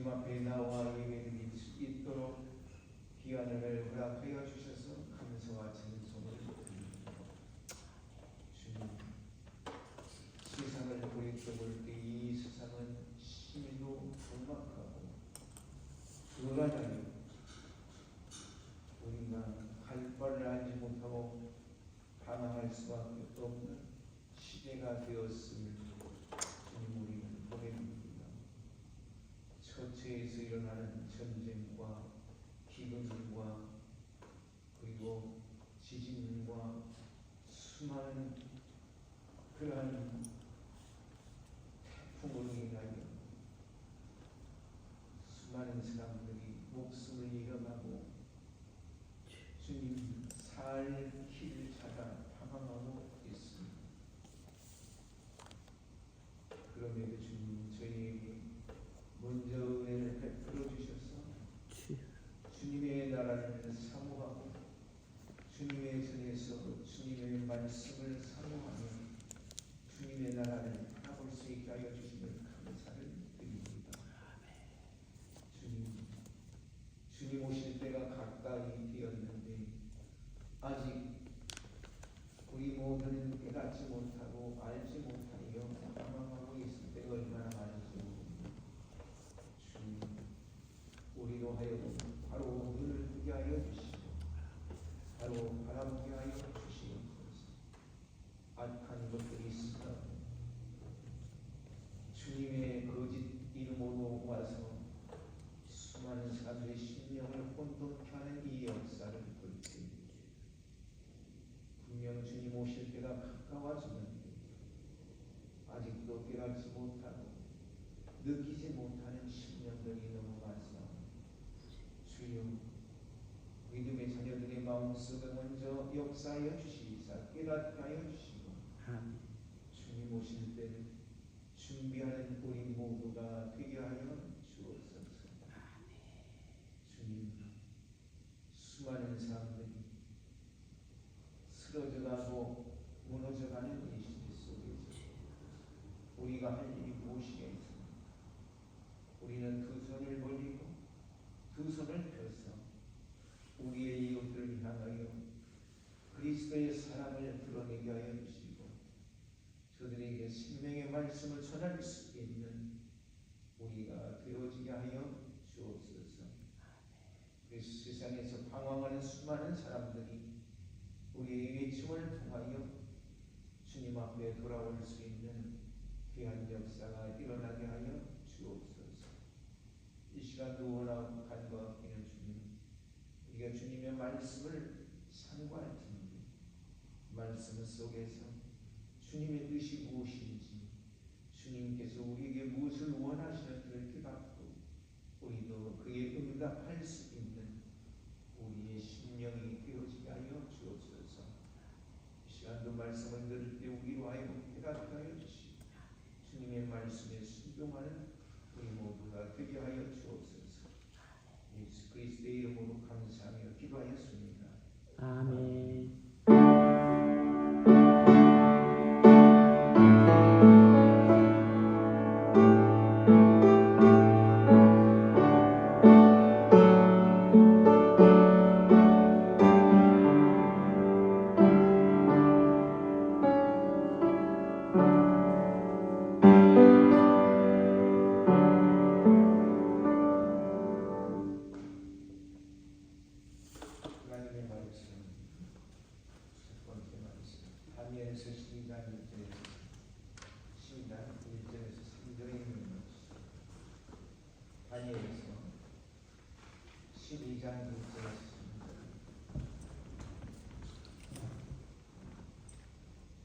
주님 앞에 나와 예배드릴 수 있도록 귀한을 허락하여 주셔서 감사와 찬송을 드립니다. 주님, 세상을 돌이켜볼 때 이 세상은 심히도 불막하고 불안하여 우리가 갈 바를 알지 못하고 방황할 수밖에 없는 시대가 되었음을 주님 우리는 보냅니다. 처처에서 일어나는 전쟁과 기근과 그리고 지진과 수많은 그러한 태풍으로 인하여 수많은 사람들이 목숨을 잃어가고 주님 살 길을 찾아 방황하고 있습니다. 그럼에도 주님 저희에게 먼저 은혜를 베풀어 주셔서 주님의 나라를 사모하고 주님의 전에서 주님의 말씀을 사모하며 주님의 나라를 바라볼 수 있게 하여 주시면 감사를 드립니다. 주님 오실 때가 가까이 되었는데 아직 우리 모두는 깨닫지 못하고 알지 못하여 방황하고 있을 때가 얼마나 많은지 모릅니다. 주님, 우리로 하여금 바로 눈을 뜨게 하여 주시고 바로 바라보게 하여 주시옵소서. 악한 것들이 있으나 주님의 거짓 이름으로 와서 수많은 사람들의 심령을 혼돈케 하는 이 역사를 볼 때 분명 주님 오실 때가 가까워지는데 아직도 깨닫지 못하고 느끼지 못하는 심령들이 너무 많사옵니다. 주여, 믿음의 자녀들의 마음속에 먼저 역사하여 주시사 깨닫게 하여 주시고 주님 오실 때 준비하는 우리 모두가 되게 하여 주옵소서. 주님, 수많은 사람들이 쓰러져가고 무너져가는 이 시대 속에서 우리가 할 일이 무엇이겠습니까? 우리는 두 손을 벌리고 두 손을 펴서 우리의 이웃들을 향하여 그리스도의 사랑을 드러내게 하여 주시고 저들에게 생명의 말씀을 전할 수 있는 우리가 되어지게 하여 주옵소서. 그래서 세상에서 방황하는 수많은 사람들이 우리의 외침을 통하여 주님 앞에 돌아올 수 있는 귀한 역사가 일어나게 하여 주옵소서. 이 시간도 원하고 간구하기는 주님, 우리가 주님의 말씀을 상고할 텐데 말씀 속에서 주님의 뜻이 무엇인지 주님께서 우리에게 무엇을 원하시는지를 깨닫고 우리도 그에 응답할 수 있는 우리의 심령이 되어지게 하여 주옵소서. 이 시간도 말씀을 들을 때 우리로 하여금 깨닫게 하여 주시고 주님의 말씀에 순종하는 우리 모두가 되게 하여 주옵소서. 예수 그리스도의 이름으로 감사하며 기도하였습니다. 아멘. 하나님의 말씀 첫 번째 말씀 다니엘서 12장 1절에서 3절에 있는 말씀. 다니엘서 12장 1절에서 3절.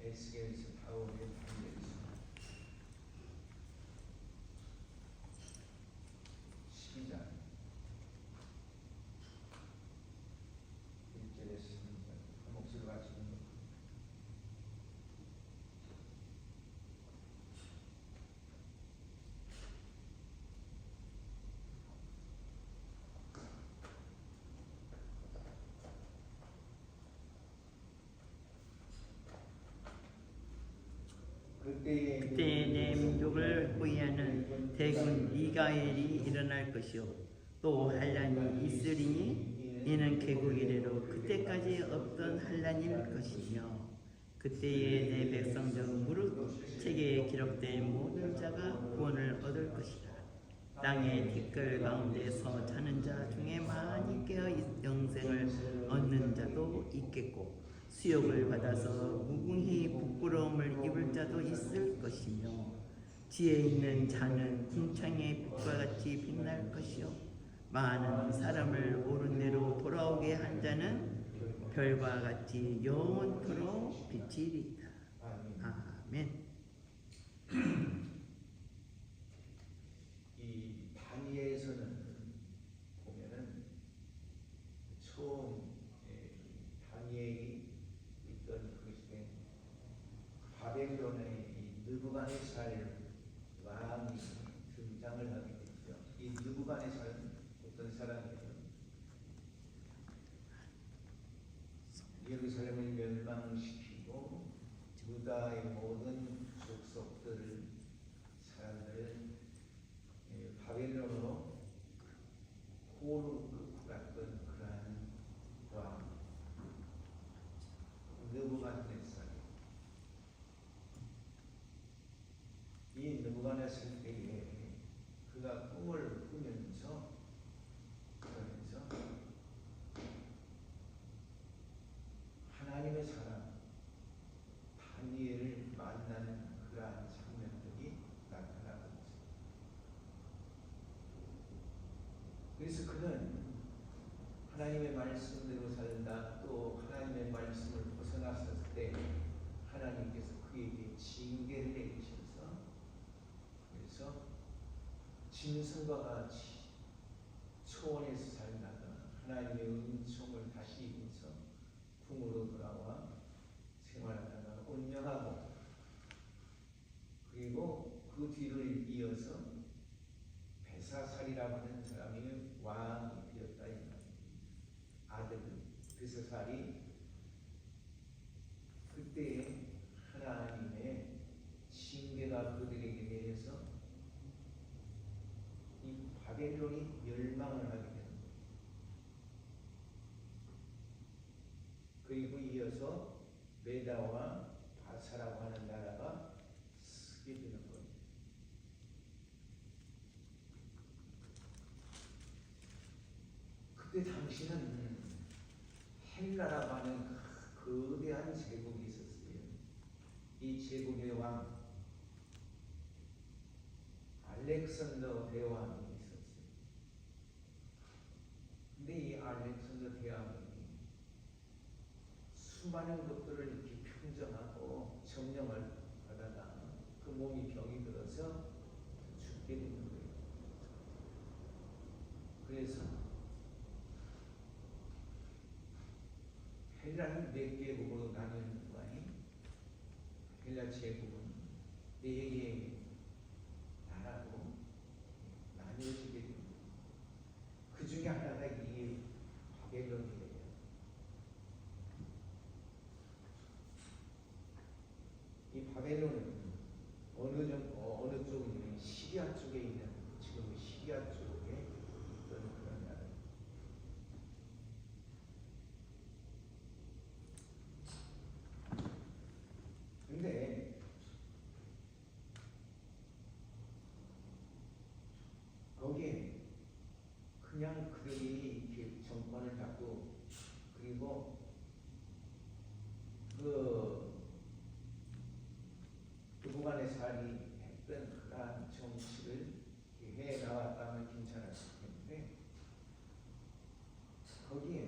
에스겔서 바울의 다니엘서 12장 1절에서 3절. 목소리 같이 그때에 내 민족을 포위하는 대군 미가엘이 일어날 것이요 또 한란이 있으리니 이는 개국 이래로 그때까지 없던 한란일 것이며 그때에 내 백성 중 무릇 책에 기록된 모든 자가 구원을 얻을 것이라. 땅의 티끌 가운데서 자는 자 중에 많이 깨어 영생을 얻는 자도 있겠고 수욕을 받아서 무궁히 부끄러움을 입을 자도 있을 것이며 지혜 있는 자는 궁창의 빛과 같이 빛날 것이요 많은 사람을 옳은 대로 돌아오게 한 자는 별과 같이 영원토록 비치리이다. 아멘. 이 다니엘에서는 보면은 처음 다니엘이 있던 그것에 바벨론의 이 느부갓네살 왕이 등장을 하게 됐죠. 이 느부갓네살은 어떤 사람이에요? 예루살렘을 멸망시키고 유다의 모든 족속들을 사람들을 바벨론으로 포로 끌고 갔던 그러한 왕 느부갓네살. 이 느부갓네살 때에 그가 꿈을 꾸면서 하나님의 사람 다니엘을 만나는 그러한 장면들이 나타나고 있습니다. 그래서 그는 하나님의 말씀대로 살다 또 하나님의 말씀을 벗어났을 때 하나님께서 그에게 징계를 내리셔서 그래서 짐승과 같이 초원에서 살다가 하나님의 은총을 다시 입어서 궁으로 돌아와 생활하다가 운명하고 그리고 그 뒤를 이어서 베사살이라고 하는 사람이 왕이 되었다 이 말입니다. 아들 베사살이 그때에 하나님의 징계가 그들에게 내려서 이 바벨론이 멸망을 하게 되는 거예요. 그리고 이어서 메다와 바사라고 하는 나라가 쓰게 되는 거예요. 그때 당시는 헬라라고 하는 거대한 제국이 있었어요. 이 제국의 왕 알렉산더 대왕이 있었어요. 근데 이 알렉산더 대왕이 수많은 것들을 이렇게 평정하고 점령을 하다가 그 몸이 병이 들어서 죽게 되는 거예요. 그래서 헬라는 4개국으로 나뉘는 거 아니에요? 헬라 제국은 4개의 나라로 나뉘어지게 됩니다. 그 중에 하나가 이 바벨론이에요. 이 바벨론은 어느 쪽이냐면 시리아 쪽에 있는 지금 시리아 쪽에 있던 그런 나라입니다. 근데 거기에 그냥 그들이 이렇게 정권을 잡고 그리고 느부갓네살이 했던 그러한 정치를 해 나왔다면 괜찮았을 텐데 거기에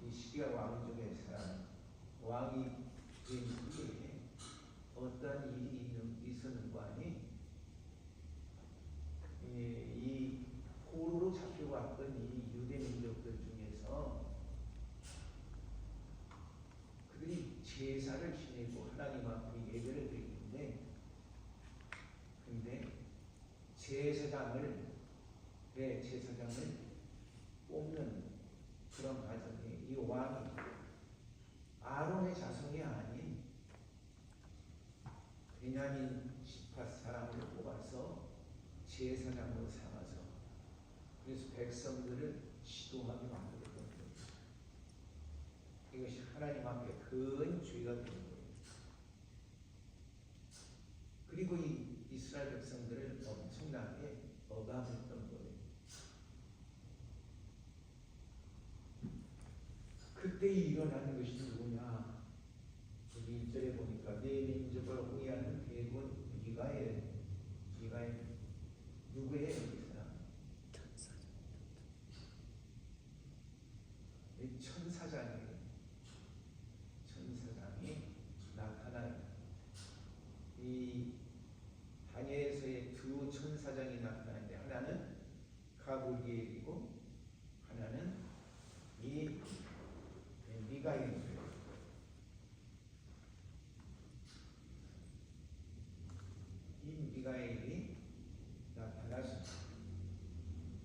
이 시리아 왕족의 사람 왕이 된 후에 어떤 일이 있었는 거 아니? 이 포로로 잡혀왔던 이 유대 민족들 중에서 그들이 제사를 지내고 하나님 앞에 예배를 드리는데 근데 제사장을 뽑는 그런 과정에 이 왕이 아론의 자손이 아닌 베냐민 지파 사람을 뽑아서 제사장으로 삼아서 지도하게 만들었던 거예요. 이것이 하나님 앞에 큰 죄가 된 거예요. 그리고 이 이스라엘 백성들을 엄청나게 억압했던 거예요. 그때 일어나는 것이 누구냐? 여기 1절에 보니까 내 민족을 호위하는 대군 미가엘. 미가엘 누구예요? 이 사람? 천사장이에요. 천사장이 나타나요. 이 다니엘서의 두 천사장이 나타나는데 하나는 가브리엘이고 하나는 이 미가엘이에요. 이 미가엘이 나타났습니다.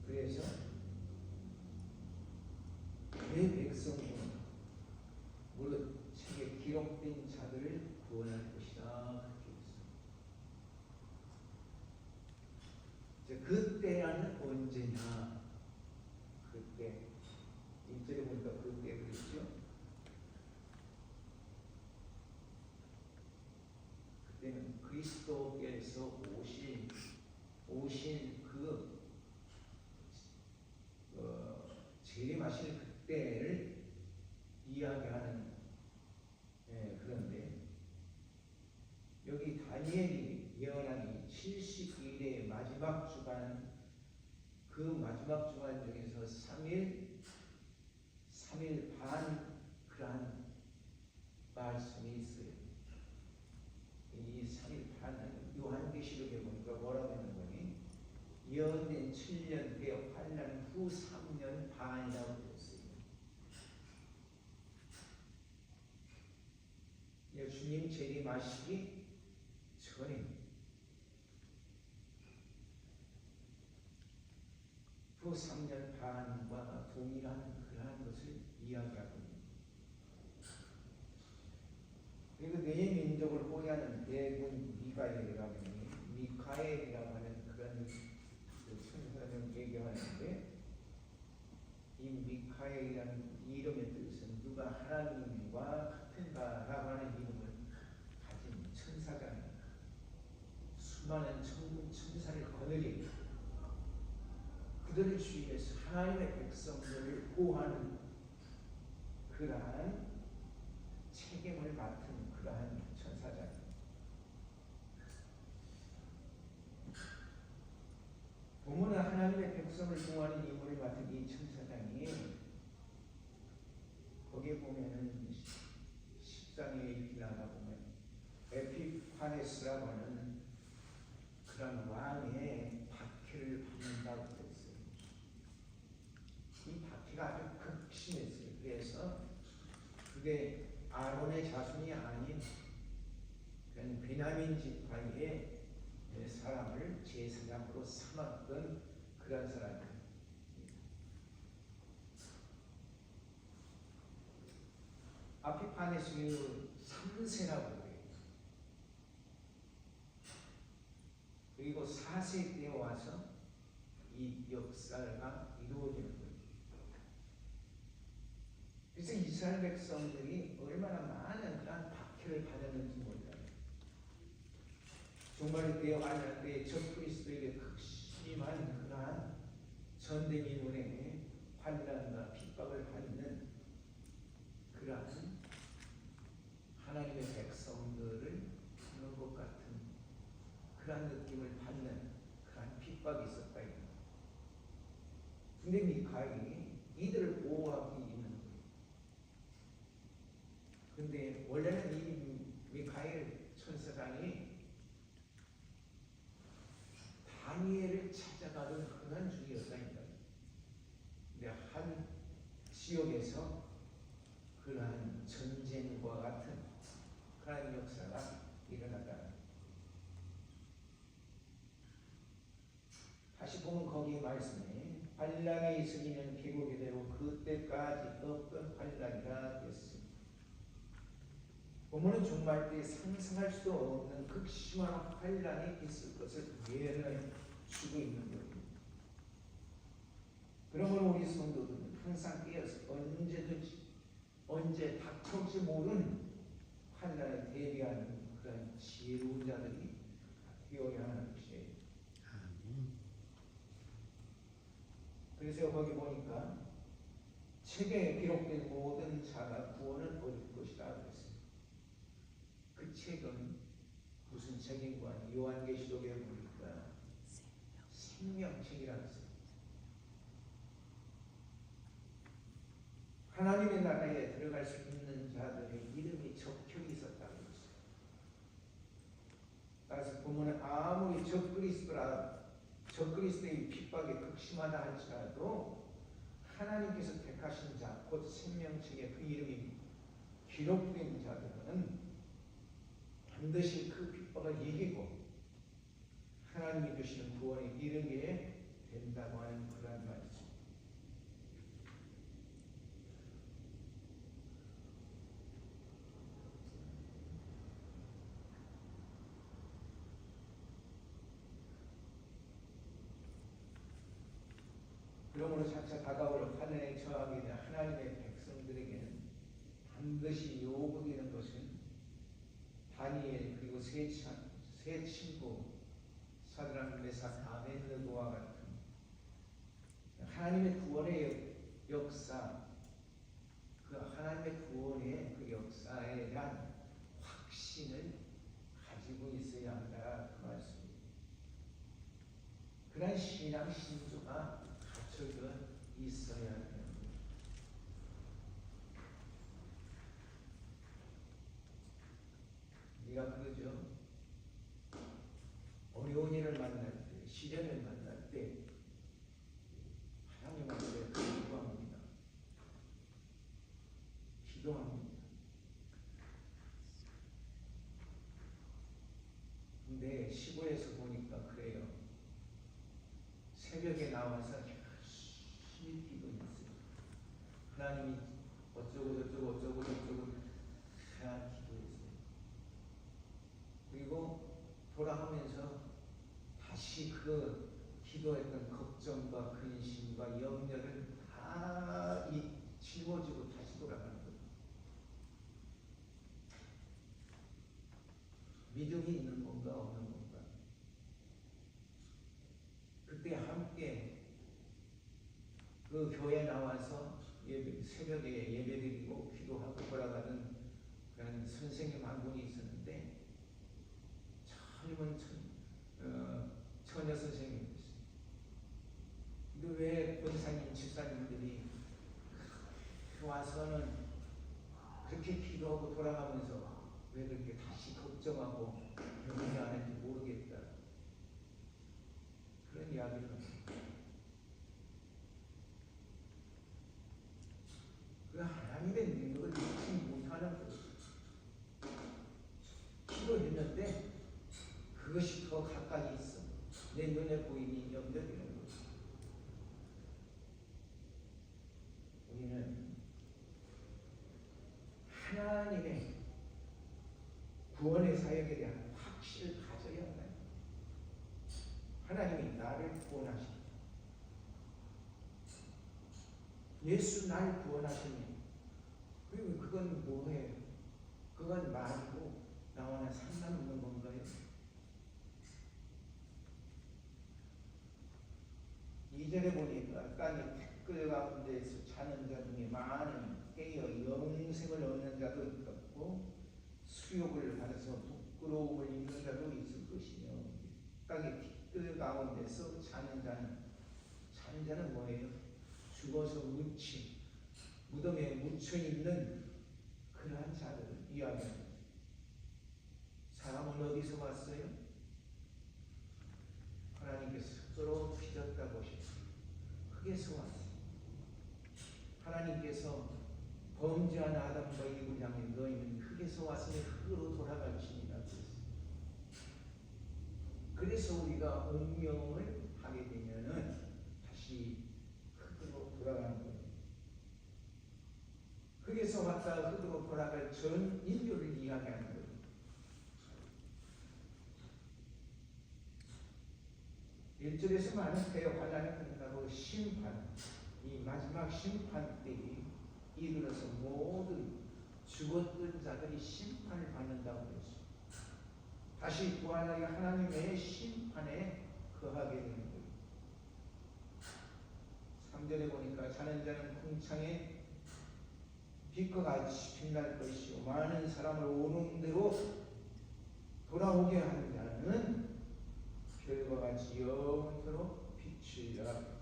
그래서 내 백성은 무릇 책에 기록된 자들을 구원할 것이다. 그때라는 언제냐? 그때 1절에 보니까 그때 그랬죠. 그때는 그리스도께서 오신 그 재림하실 그때를 이야기하는 그런데 여기 다니엘이 예언한 70일의 마지막 주간, 그 마지막 주간 중에서 3일 반 그러한 말씀이 있어요. 이 3일 반은 요한계시록에 보니까 뭐라고 하는 거니? 예언된 7년 때 환난 후 3년 반이라고 되었어요. 주님 재림하시기 전에 그 3년 반과 동일한 그러한 것을 이야기하고 있습니다. 그리고 내 민족을 호위하는 대군 미가엘이라고 하는 미카엘이라고 하는 그런 천사를 얘기하는데 이 미카엘이라는 이름의 뜻은 누가 하나님과 같은가라고 하는 이름을 가진 천사장입니다. 수많은 천군 천사를 거느리고 그들을 주위에서 하나님의 백성들을 보호하는 그러한 책임을 맡은 그러한 천사장입니다. 본문은 하나님의 백성을 보호하는 임무를 맡은 이 천사장이 거기에 보면은 10장에 이렇게 나가 보면 에피파네스라고 하는 그런 왕의 박해를 받는다고 했어요. 이 박해가 아주 극심했어요. 그래서 그게 아론의 자손이 아닌 그런 베냐민 지파의 사람을 제사장으로 삼았던 그런 사람입니다. 아피파네스의 3세라고 해요. 그리고 4세 때에 와서 이 역사가 이루어지는 거예요. 그래서 이스라엘 백성들이 얼마나 많은 그런 박해를 받았는지 몰라요. 종말의 때에 완전 때에 적그리스도에게 극심한 그러한 전대미문의 환난과 핍박을 받는 그러한 하나님의 백성들을 보는 것 같은 그러한 느낌을 받는 그러한 핍박이 있었다. 근데 미카엘이 이들을 보호하기 있는 거예요. 근데 원래는 이 미카엘 천사장이 다니엘을 찾아가던 그런 중이었다니까. 근데 한 지역에서 그러한 전쟁과 같은 그런 역사가 일어났다. 다시 보면 거기에 말씀에 환난에 있으리는 계곡이대로 그때까지 없던 환난이라 했습니다. 본문은 종말 때 상상할 수 없는 극심한 환난이 있을 것을 예언해 주고 있는 겁니다. 그러므로 우리 성도들은 항상 깨어서 언제든지 언제 닥쳐올지 모르는 환난에 대비하는 그런 지혜로운 자들이 되어야 하는 것이에요. 아멘. 그래서 거기 보니까 책에 기록된 모든 자가 구원을 얻을 것이라 그랬어요. 그 책은 무슨 책인가? 요한계시록에 보니까 생명책이라고 했어요. 하나님의 나라에 들어갈 수 있는 자들의 이름이 적혀 있었다고 했어요. 따라서 보면 아무리 적그리스도의 핍박에 극심하다 할지라도 하나님께서 택하신 자, 곧 생명책에 그 이름이 기록된 자들은 반드시 그 핍박을 이기고 하나님이 주시는 구원에 이르게 된다고 하는 그런 말씀. 그러므로 차차 다가올 환난에 처하게 된 하나님의 백성들에게는 반드시 요구되는 것은 다니엘 그리고 세 친구 사드락 메삭 아벤느고와 같은 하나님의 구원의 역사, 그 하나님의 구원의 그 역사에 대한 확신을 가지고 있어야 한다 그 말씀입니다. 그런 신앙 신조가 갖춰져 있어야 합니다. 우리가 그러죠. 어려운 일을 만날 때, 시련을 만날 때 하나님한테 기도합니다. 기도합니다. 근데 시골에서 보니까 그래요. 새벽에 나와서 열심히 기도했어요. 하나님이 어쩌고 저쩌고 다 기도했어요. 그리고 돌아가면서 다시 그 기도했던 걱정과 근심과 염려를 다 짊어지고 다시 돌아가는 거예요. 믿음이 있는 건가 없는 건가? 그때 함께 그 교회 나와서 새벽에 예배드리고 기도하고 돌아가는 그런 선생님 한 분이 있었는데 젊은 처녀 선생님이었어요. 근데 왜 권사님, 집사님들이 와서는 그렇게 기도하고 돌아가면서 왜 그렇게 다시 걱정하고 염려하는지 모르겠다. 그런 이야기를 합니다. 그 하나님의 능력을 믿지 못하는 거예요. 기도했는데 그것이 더 가까이 있어. 내 눈에 보이니 염려되는 거죠. 우리는 하나님의 구원의 사역에 대한 확신을 가져야 한다. 하나님이 나를 구원하십니다. 예수 날 구원하시니 그리고 그건 뭐예요? 그건 말이고 나와는 상관없는 건가요? 이전에 보니까 땅의 댓글 가운데에서 자는 자 중에 많은 깨어 영생을 얻는 자도 있고 수욕을 받아서 부끄러움을 입는 자도 있을 것이며 땅의 댓글 가운데서 자는 자는 뭐예요? 죽어서 무덤에 묻혀 있는 그러한 자들을 이야기합니다. 사람은 어디서 왔어요? 하나님께서 스스로 빚었다고 하셨어요. 흙에서 왔어요. 하나님께서 범죄한 아담과 이브를 향해 너희는 흙에서 왔으니 흙으로 돌아갈지니라 그랬어요. 그래서 우리가 운명을 하게 되면은 다시 흙으로 돌아가는 거예요. 흙에서 왔다가 흙으로 돌아갈 전 인류를 이야기하는 거예요. 일절에서 많은 대환란이 끝나고 심판, 이 마지막 심판 때에 이르러서 모든 죽었던 자들이 심판을 받는다고 그랬어요. 다시 부활하여 하나님의 심판에 거하게 되는 거예요. 3절에 보니까 자는 자는 궁창에 빛과 같이 빛날 것이요 많은 사람을 오는 대로 돌아오게 하는 자는 별과 같이 영원토록 빛이라.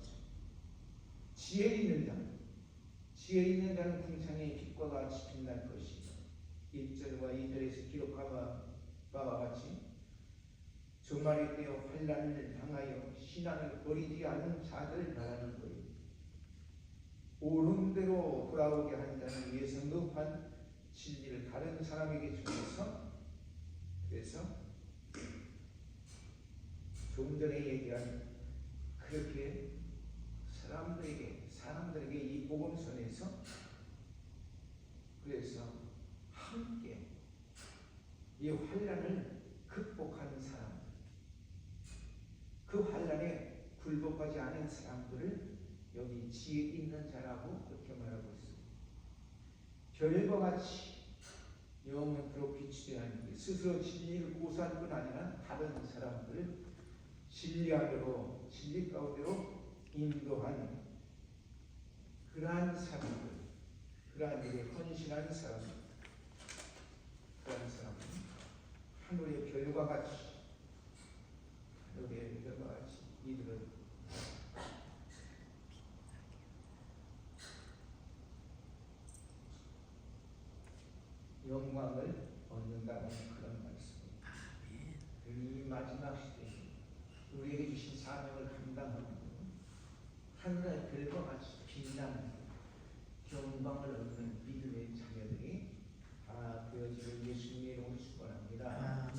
지혜 있는 자는 궁창에 빛과 같이 빛날 것이요 1절과 2절에서 기록한 바와 같이 종말이 되어 환난을 당하여 신앙을 버리지 않은 자들을 말하는 거예요. 옳은 대로 돌아오게 한 자는 예성급한 진리를 다른 사람에게 주면서, 그래서 좀 전에 얘기한 그렇게 사람들에게 이 복음선에서 그래서 함께 이 환난을 극복하는 사람, 그 환난에 굴복하지 않은 사람들을 여기 지혜 있는 자라고 그렇게 말하고 있습니다. 별과 같이 영원토록 빛이 되어 있는 스스로 진리를 고수할 뿐 아니라 다른 사람들을 진리 안으로, 진리 가운데로 인도한 그러한 사람들, 그러한 일에 헌신한 사람들, 그러한 사람은 하늘의 별과 같이, 이들은 영광을 얻는다는 그런 말씀입니다. 이 마지막 시대에 우리에게 주신 사명을 감당하고 하늘의 별과 같이 빛나는 영광을 얻는 믿음의 자녀들이 다 되어지는 예수님의 이름으로 축원합니다.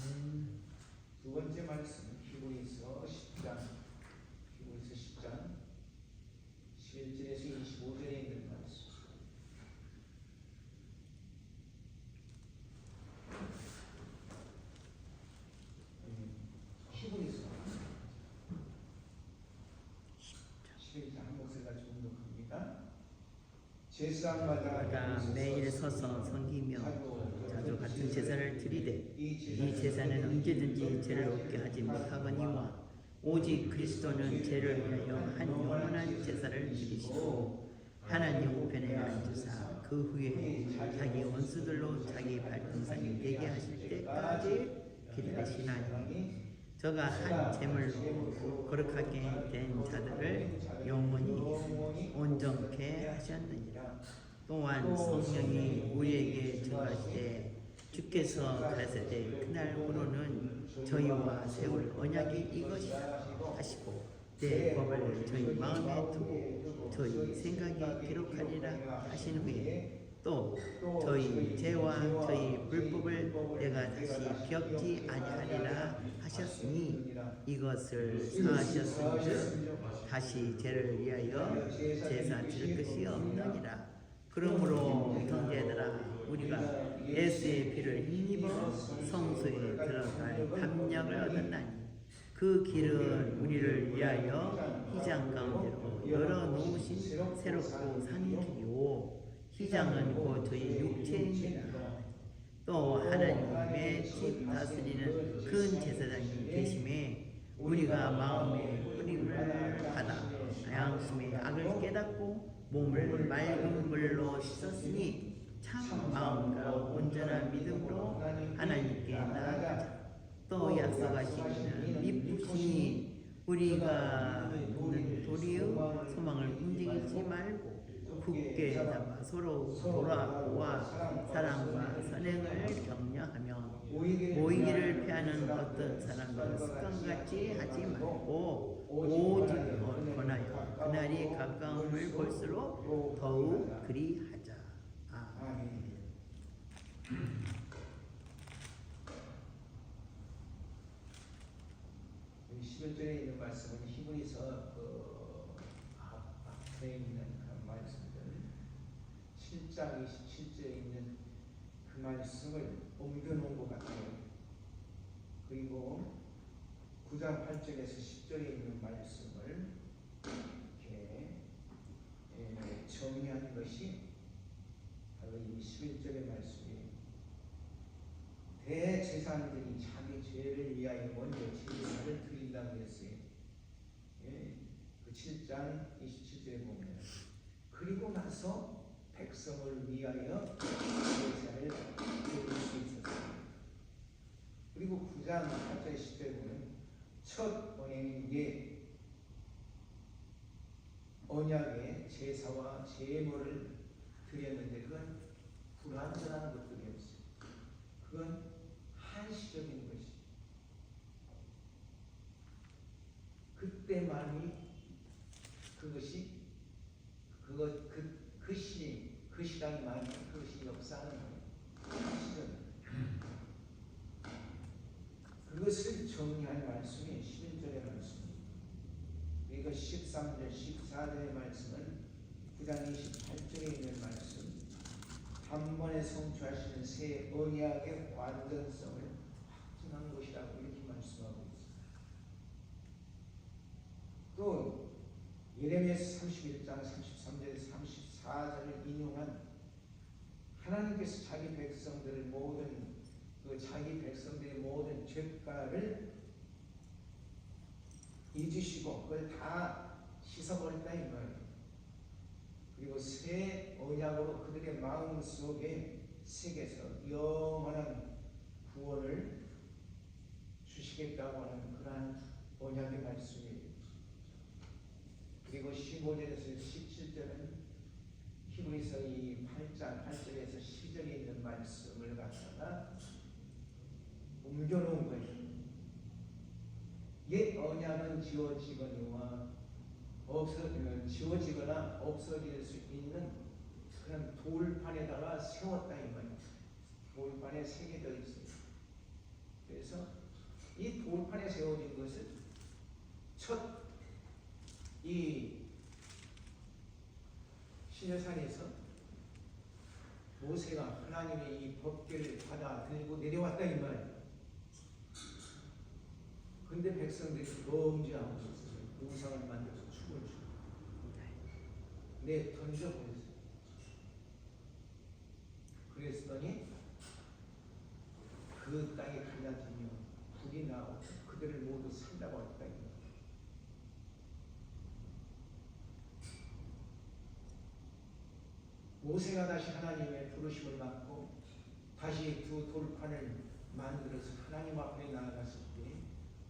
두 번째 말씀은 히브리서 10장 11절에서 25절에 있는 말씀. 히브리서 11장 한 목소리가 중독합니다. 제사장마다 매일 서서 섬기며 자주 같은 제사를 드리되 이 제사는 언제든지 죄를 없게 하지 못하거니와 오직 그리스도는 죄를 위하여 한 영원한 제사를 드리시고 하나님 우편에 앉으사 그 후에 자기 원수들로 자기 발등상이 되게 하실 때까지 기다리시나니 저가 한 제물로 거룩하게 된 자들을 영원히 온전케 하셨느니라. 또한 성령이 우리에게 증거하시되 주께서 가라사대 그날부로는 저희와 세울 언약이 이것이라 하시고 내 법을 저희 마음에 두고 저희 생각에 기록하리라 하신 후에 또 저희 죄와 저희 불법을 내가 다시 기억지 아니하리라 하셨으니 이것을 사하셨은즉 다시 죄를 위하여 제사 드릴 것이 없느니라. 그러므로 형제들아 우리가 예수의 피를 힘입어 성소에 들어갈 담력을 얻었나니 그 길은 우리를 위하여 휘장 가운데로 열어놓으신 새롭고 산 길이요 휘장은 곧 저희 육체입니다. 또 하나님의 집 다스리는 큰 제사장이 계심에 우리가 마음의 뿌림을 받아 양심의 악을 깨닫고 몸을 맑은 물로 씻었으니 참 마음과 온전한 믿음으로 하나님께 나아가자. 또 약속하시기는 미쁘시니 우리가 있는 도리의 소망을 움직이지 말고 굳게 잡아 서로 돌아와 사랑과 선행을 격려하며 모이기를 피하는 어떤 사람들은 습관같이 하지 말고 오직 권하여 그날이 가까움을 볼수록 더욱 그리하자. 아멘. 11절에 있는 말씀은 히브리서 앞에 있는 그런 말씀들 7장 27절에 있는 그 말씀을 옮겨놓은 것 같아요. 그리고 9장 8절에서 10절에 있는 말씀을 이렇게 정의한 것이 바로 이 11절의 말씀이에요. 대제사장들이 자기 죄를 위하여 먼저 제사를 드린다고 했어요. 예, 그 7장 27절에 보면 그리고 나서 백성을 위하여 제사를 드릴 수 있었어요. 그리고 9장 8절 10절에 보면 첫 언약의 제사와 제물을 드렸는데 그건 불완전한 것들이었어요. 그건 한시적인 것이. 그때만이 그것이 그 시간만이 그것이 역사하는 거예요. 한시적인. 그것을 정리한 말씀이 11절의 말씀입니다. 그리고 13절, 14절의 말씀은 9장 28절에 있는 말씀, 단번에 성취하시는 새 언약의 완전성을 확증한 것이라고 이렇게 말씀하고 있습니다. 또 예레미야서 31장 33절에서 34절을 인용한 하나님께서 자기 백성들의 모든 죄가를 잊으시고 그걸 다 씻어버렸다 이 말이에요. 그리고 새 언약으로 그들의 마음 속에 새겨서 영원한 구원을 주시겠다고 하는 그러한 언약의 말씀이에요. 그리고 15절에서 17절은 히브리서 이 8장 8절에서 10절에 있는 말씀을 갖다가 옮겨놓은 거예요. 옛 언약은 지워지거나 없어질 수 있는 그런 돌판에다가 세웠다 이 말이에요. 돌판에 새겨져 있어요. 그래서 이 돌판에 세워진 것은 첫 이 시내산에서 모세가 하나님의 이 법궤를 받아 들고 내려왔다 이 말이에요. 근데 백성들이 범죄하고 있었어요. 우상을 만들어서 죽을 주고 던져버렸어요. 그랬더니 그 땅에 갈라지며 불이 나오고 그들을 모두 산다고 했다. 모세가 다시 하나님의 부르심을 받고 다시 두 돌판을 만들어서 하나님 앞에 나아갔을 때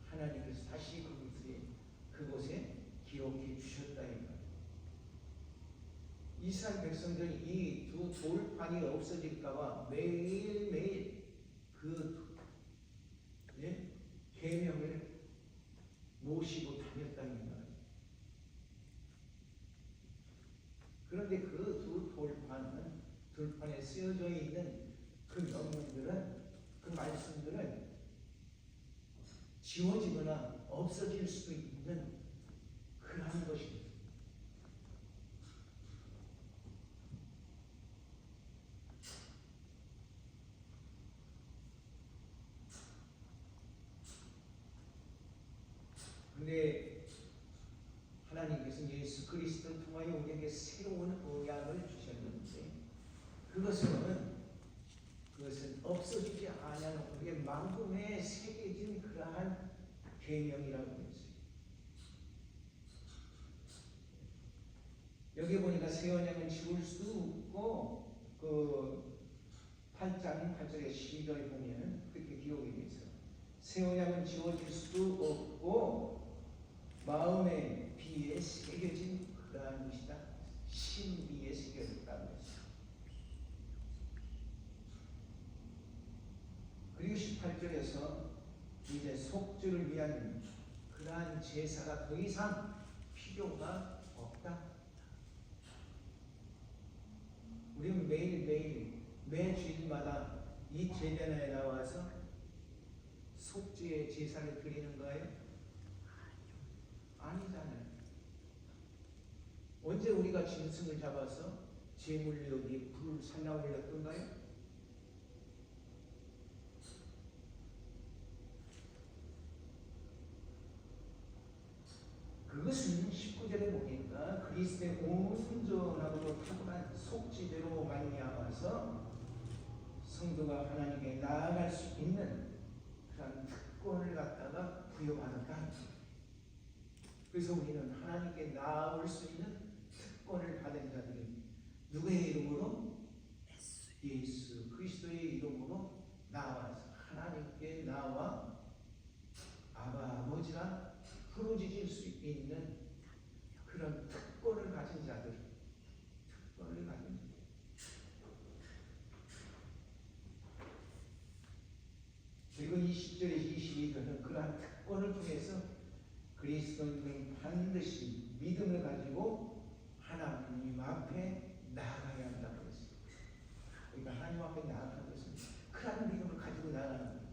하나님께서 다시 그곳에 기록해 주셨다. 이스라엘 백성들이 이 두 돌판이 없어질까봐 매일매일 계명을 모시고 다녔다는 거예요. 그런데 그 두 돌판에 쓰여져 있는 그 명령들은, 그 말씀들은 지워지거나 없어질 수도 있는 그러한 것입니다. 그런데 하나님께서 예수 그리스도를 통하여 우리에게 새로운 언약을 주셨는데 그것은 없어지지 않은 우리의 마음에 새겨진 그러한 계명이라고 했어요. 여기 보니까 새 언약은 지울 수 없고 그 8장 8절에 12절에 보면 그렇게 기록이 되어 있어요. 새 언약은 지워질 수도 없고 마음의 비에 새겨진 그러한 것이다. 신비에 새겨졌다고 했어요. 그리고 18절에서 이제 속죄를 위한 그러한 제사가 더 이상 필요가 없다. 우리는 매일매일 매 주일마다 이 제단에 나와서 속죄의 제사를 드리는 거예요? 아니잖아요. 언제 우리가 짐승을 잡아서 제물 여기 불을 살라 올렸던가요? 그것은 19절에 보니까 그리스도의 온전하고 탁월한 속지대로 말미암아서 성도가 하나님께 나아갈 수 있는 그런 특권을 갖다가 부여받았다. 그래서 우리는 하나님께 나아올 수 있는 특권을 받은 자들이 누구의 이름으로? 예수 그리스도의 이름으로 나와서 하나님께 나와 아버지랑 부르짖을 수 있는 그런 특권을 가진 자들, 특권을 가진 자들. 그리고 20절에서 22절은 그러한 특권을 통해서 그리스도인은 반드시 믿음을 가지고 하나님 앞에 나아가야 한다고 했어요. 우리가 하나님 앞에 나아가는 것은 큰 믿음을 가지고 나아가는 거예요.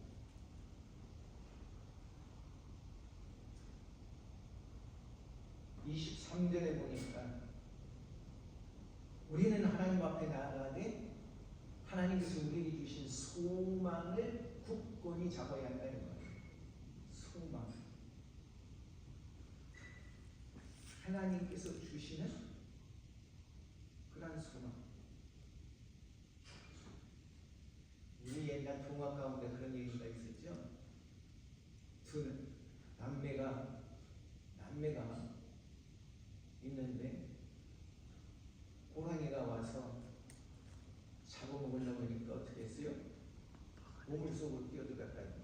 23절에 보니까 우리는 하나님 앞에 나아가되 하나님께서 우리에게 주신 소망을 굳건히 잡아야 한다는 거예요. 소망. 하나님께서 주시는 그런 소망. 우리 옛날 동화 가운데 그런 얘기가 있었죠. 두 남매가 있는데 호랑이가 와서 잡아먹으려고 하니까 어떻게 했어요? 우물 속으로 뛰어들어갔다.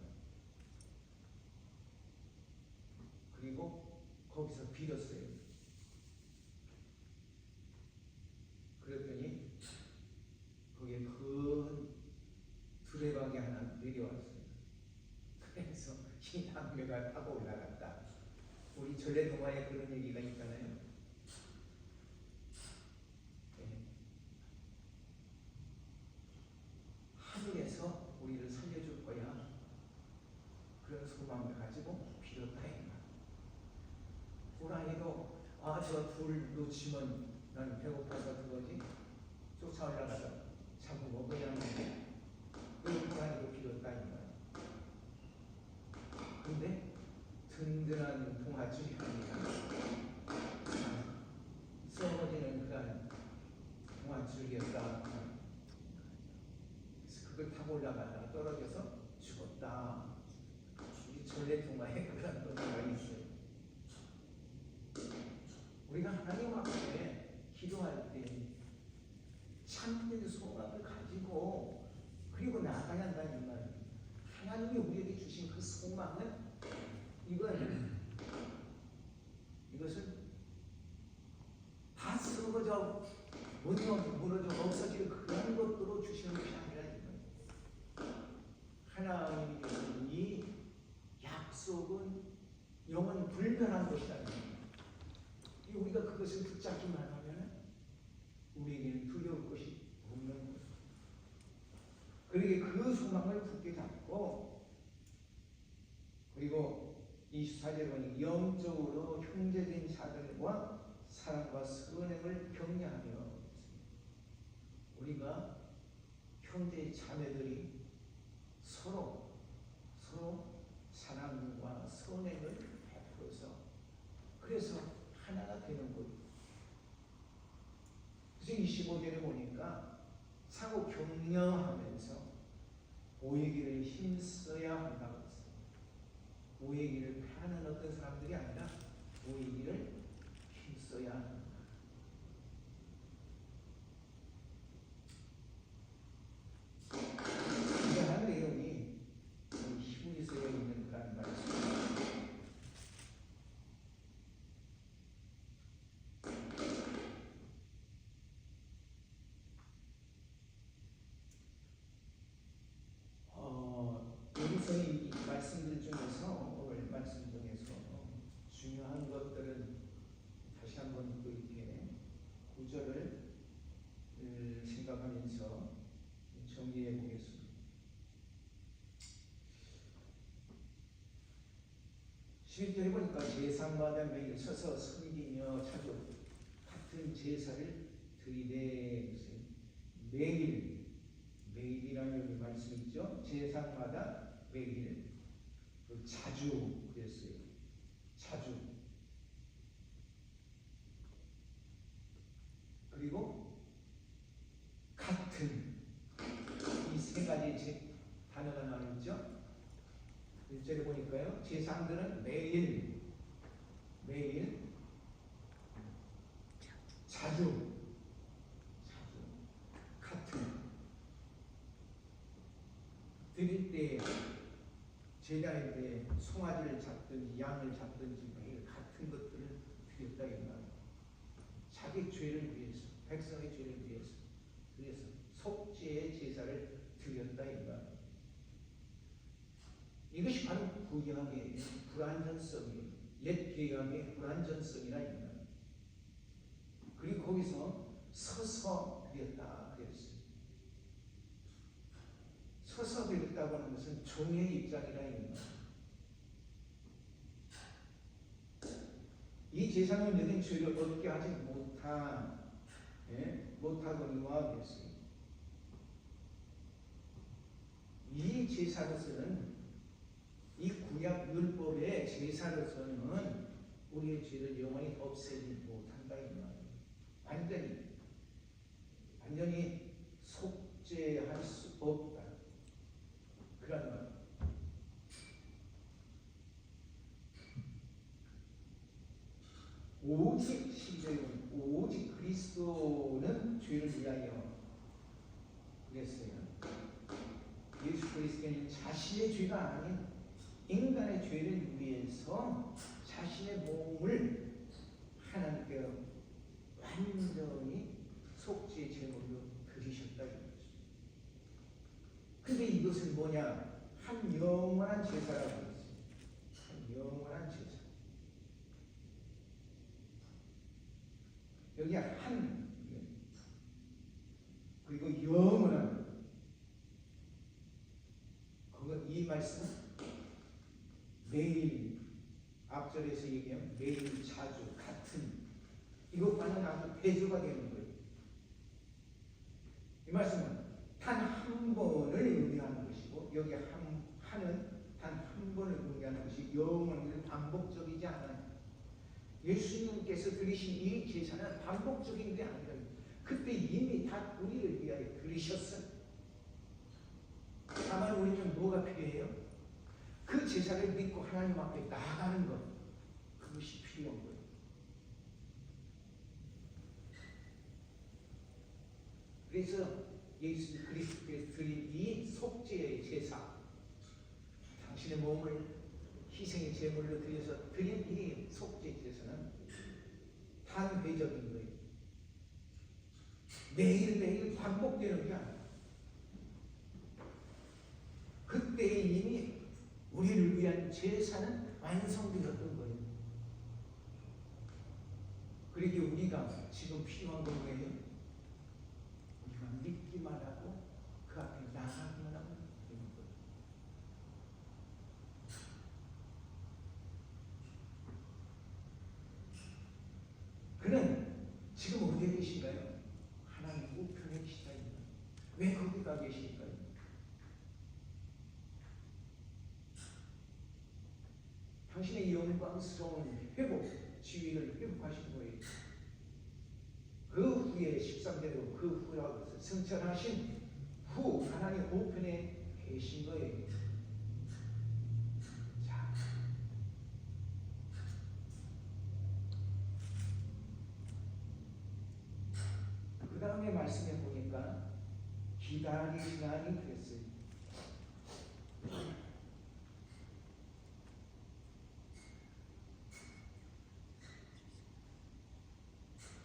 그리고 거기서 빌었어요. 그랬더니 거기에 큰 두레박이 하나 내려왔어요. 그래서 이 남매가 타고 올라갔다. 우리 전래동화에 그런 얘기가 있잖아요. 하늘에서 우리를 살려줄 거야. 그런 소망을 가지고 빌었다. 호랑이도 저 둘 놓치면 난 배고파서 그거지. 쫓아 올라가서 자꾸 먹어야 하는데 그 호랑이도 빌었다. 근데 든든한 동아줄이 아니라 썩어지는 그런 동아줄이었다. 그래서 그걸 타고 올라가다가 떨어져서 죽었다. 이 전래동화에 그런 동화가 있어요. 우리가 하나님 앞에 기도할 때 참된 소망을 가지고 그리고 나아가야 한다는 말이에요. 하나님이 우리에게 주신 그 소망은 이것은 다 썩어져 무너져 없어질 그런 것들로 주시는 것이 아니라 하나님이 주신 이 약속은 영원 불변한 것이라는 거예요. 우리가 그것을 붙잡기만 하면 우리에게는 두려울 것이 없는 거예요. 그러기에 그 소망을 굳게 잡고 그리고 24절에 보니 영적으로 형제된 자들과 사랑과 선행을 격려하며 우리가 형제 자매들이 서로 사랑과 선행을 베풀어서 그래서 하나가 되는 거예요. 그래서 25절에 보니까 상호 격려하면서 보이기를 힘써야 한다고 했어요. 보이기를 하는 어떤 사람들이 아니라 보이기를 힘써야 한다. 이러한 내용이 히브리서에 있는 그런 말씀입니다. 여기서 이 말씀들 중에서 오늘 말씀 중에서 중요한 것들은 다시 한번 또 이렇게 구절을 생각하면서 정리해 보겠습니다. 11절에 보니까 제사마다 매일 서서 섬기며 자주 같은 제사를 드리되 매일이라는 여기 말씀이 있죠. 제사마다 매일 자주 그랬어요. 자주 그리고 같은 이 세 가지 단어가 나오죠. 1절에 보니까요. 제사장들은 매일 자주 같은 드릴 때 제단일 때 송아지를 잡든지 양을 잡든지 매일 같은 것들을 드렸다 이 말이에요. 자기 죄를 위해서, 백성의 죄를 위해서, 그래서 속죄의 제사를 드렸다 이 말이에요. 이것이 바로 구약의 불완전성이에요. 옛 계약의 불완전성이라 이 말이에요. 그리고 거기서 서서 드렸다 그랬어요. 서서 드렸다고 하는 것은 종의 입장이라 이 말이에요. 이 제사는 너는 죄를 얻게 하지 못하거니와 그랬어요. 이 제사로서는, 이 구약 율법의 제사로서는 우리의 죄를 영원히 없애지 못한다 이 말이에요. 완전히 속죄할 수 없다. 그런 말. 오직 시대는 오직 그리스도는 죄를 위하여 그랬어요. 예수 그리스도는 자신의 죄가 아닌 인간의 죄를 위해서 자신의 몸을 하나님께 완전히 속죄의 제물로 드리셨다 이거죠. 근데 이것은 뭐냐? 한 영원한 제사라고 했어요. 한 영원한 제사. 여기 한, 그리고 영원한, 이 말씀은 매일, 앞절에서 얘기하면 매일, 자주, 같은, 이것과는 아주 대조가 되는 거예요. 이 말씀은 단 한 번을 의미하는 것이고, 여기 한은 단 한 번을 의미하는 것이 영원히 반복적이지 않아요. 예수님께서 드리신 이 제사는 반복적인 게 아니라 그때 이미 다 우리를 위하여 드리셨어요. 다만 우리는 뭐가 필요해요? 그 제사를 믿고 하나님 앞에 나아가는 것, 그것이 필요한 거예요. 그래서 예수 그리스도께서 드린 이 속죄의 제사, 당신의 몸을 희생의 제물로 드려서 드린 이 속죄 제사는 단회적인 거예요. 매일매일 반복되는 게 아니에요. 그때 이미 우리를 위한 제사는 완성되었던 거예요. 그러기에 우리가 지금 필요한 건 뭐예요? 우리가 믿기만 하고 그 앞에 나가기만 하면 되는 거예요. 그는 지금 어디에 계신가요? 하나님 우편에 계시다입니다. 왜 거기가 계실까요? 당신의 영광스러운 회복, 지위를 회복하신 거예요. 그 후에 13대로 그 후라고 승천하신 후 하나님 우편에 계신 거예요. 자, 그 다음에 말씀해 보니까 기다리시나니 그랬어요.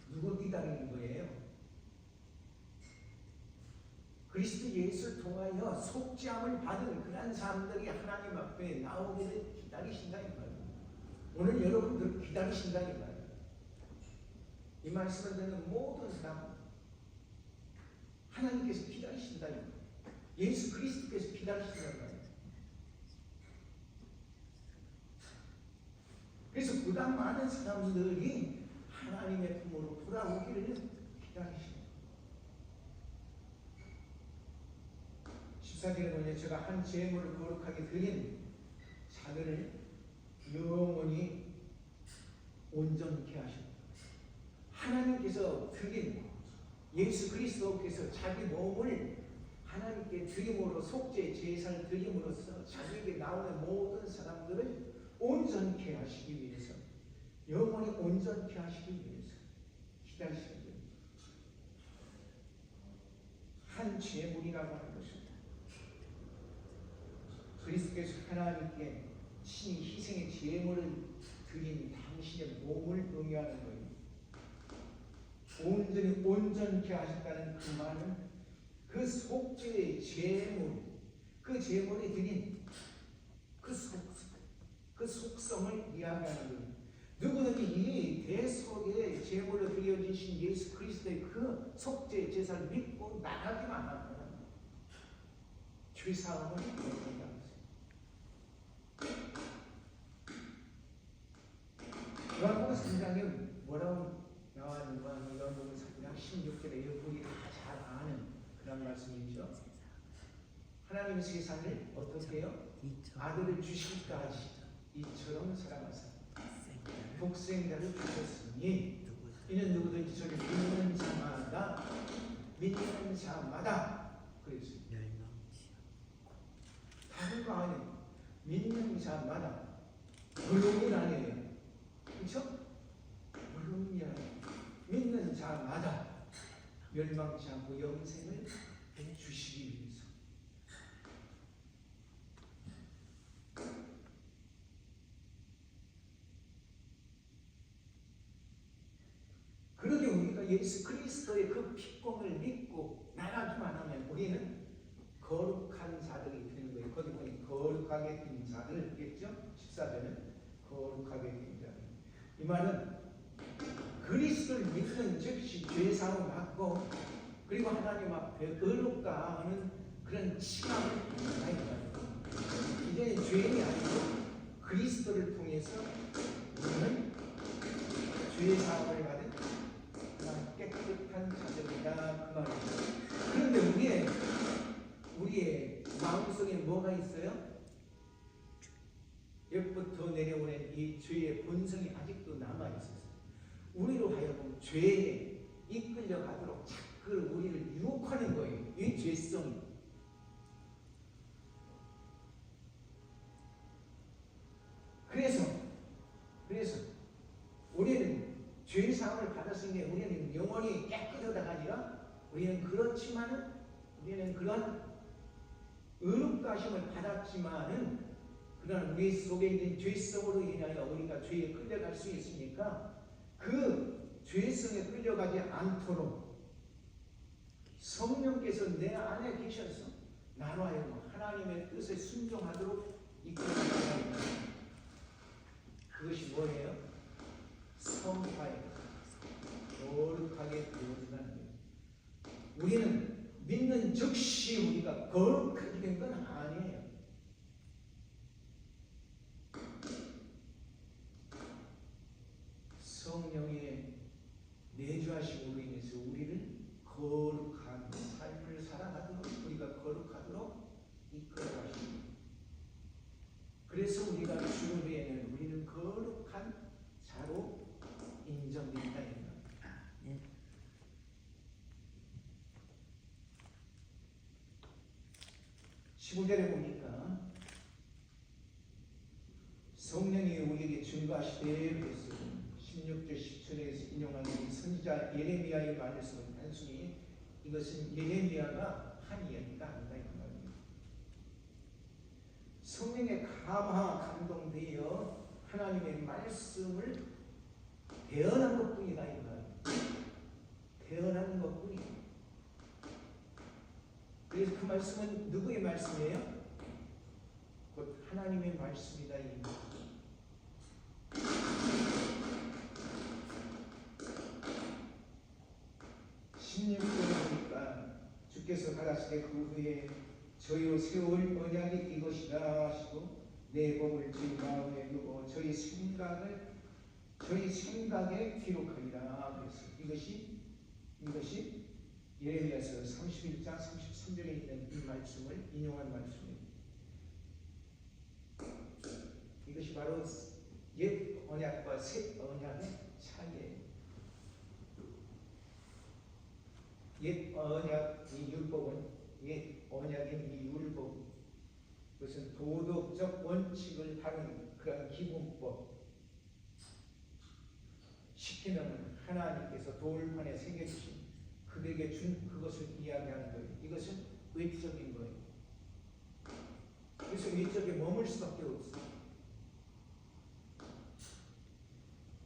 누구 기다리는 거예요? 그리스도 예수를 통하여 속죄함을 받은 그런 사람들이 하나님 앞에 나오기를 기다리신다 이 말이에요. 오늘 여러분들 기다리신다 이 말이에요. 이 말씀을 듣는 모든 사람 하나님께서 기다리신다 이 말이에요. 예수 그리스도께서 기다리신다는 말이에요. 그래서 보다 많은 사람들이 하나님의 품으로 돌아오기를 기다리십니다. 14절에 보면 제가 한 제물을 거룩하게 드린 자들을 영원히 온전케 하십니다. 하나님께서 드린 예수 그리스도께서 자기 몸을 하나님께 드림으로 속죄 제사를 드림으로써 자기에게 나오는 모든 사람들을 온전케 하시기 위해서, 영원히 온전케 하시기 위해서 기다리시는 거예요. 한 제물이라고 하는 것입니다. 그리스도께서 하나님께 친히 희생의 제물을 드린 당신의 몸을 의미하는 거예요. 온전히 온전케 하셨다는 그 말은 그 속죄의 제물, 그 제물이 드린 그 속성을 이야기하는 거예요. 누구든지 이 대속의 제물로 드려지신 예수 그리스도의 그 속죄 제사를 믿고 나가기만 하면 죄사함을 얻는다. 요한복음 3장에 뭐라고 나왔는가? 요한복음 3장 16절에 우리가 잘 아는 그런 말씀이죠. 하나님이 세상을 어떻게 해요? 아들을 주시기까지 이처럼 사랑하사 독생자를 주셨으니 이는 누구든지 저를 믿는 자마다 그랬어요. 다른 거 아니에요. 믿는 자마다 물론이 아니에요. 그렇죠? 물론이 아니에요. 믿는 자마다 멸망치 않고 영생을 주시기 위해서. 그러게 우리가 예수 그리스도의 그 피공을 믿고 나가기만 하면 우리는 거룩한 자들이 되는 거예요. 거기 보니 거룩하게 된 자들겠죠? 14절은 거룩하게 된 자들. 이 말은 그리스도를 믿는 즉시 죄사함을 받고 그리고 하나님 앞에 의롭다 하는 그런 칭함을 받는다. 이제 죄인이 아니고 그리스도를 통해서 우리는 죄사함을 받은 깨끗한 자들이다 그 말이죠. 그런데 우리의 마음속에 뭐가 있어요? 옛부터 내려오는 이 죄의 본성이 아직도 남아 있어서 우리로 하여금 죄에 이끌려가도록 자꾸 우리를 유혹하는 거예요. 이 죄성이. 그래서 우리는 죄사함을 받았으니 우리는 영원히 깨끗하다가 아니라 우리는 그렇지만은 우리는 그런 의롭다 하심을 받았지만은 그러나 우리 속에 있는 죄성으로 인하여 우리가 죄에 끌려갈 수 있으니까 그 죄성에 끌려가지 않도록 성령께서 내 안에 계셔서 나로 하여금 하나님의 뜻에 순종하도록 이끌어가는 그것이 뭐예요? 성화예요. 거룩하게 되어진다는 거예요. 우리는 믿는 즉시 우리가 거룩하게 된 건 아니에요. 성령의 내주하심으로 인해서 우리를 거룩한 삶을 살아가도록 우리가 거룩하도록 이끌어가십니다. 그래서 우리가 죽은 후에는 우리는 거룩한 자로 인정된다. 15절에 보니까 성령이 우리에게 증거하시되 그랬어요. 16절 17절에서 인용하는 선지자 예레미야의 말씀은 단순히 이것은 예레미야가 한 이야기가 아니다 이 말입니다. 성령에 감동되어 하나님의 말씀을 대언한 것뿐이다 이 말입니다. 대언하는 것뿐이에요. 그래서 그 말씀은 누구의 말씀이에요? 곧 하나님의 말씀이다 이 말입니다. 16절에 보니까 주께서 가라사대 그 후에 저희로 세울 언약이 이것이다 하시고 내 법을 저희 마음에 두고 저희 생각에 기록하리라. 그래서 이것이 예레미야서 31장 33절에 있는 이 말씀을 인용한 말씀입니다. 이것이 바로 옛 언약과 새 언약의 차이예요. 옛 언약 이 율법은 옛 언약인 이 율법 그것은 도덕적 원칙을 다룬 그런 기본법 시키면 하나님께서 돌판에 새겨주신 그에게 준 그것을 이야기하는 거예요. 이것은 외적인 거예요. 그래서 외적에 머물 수밖에 없어요.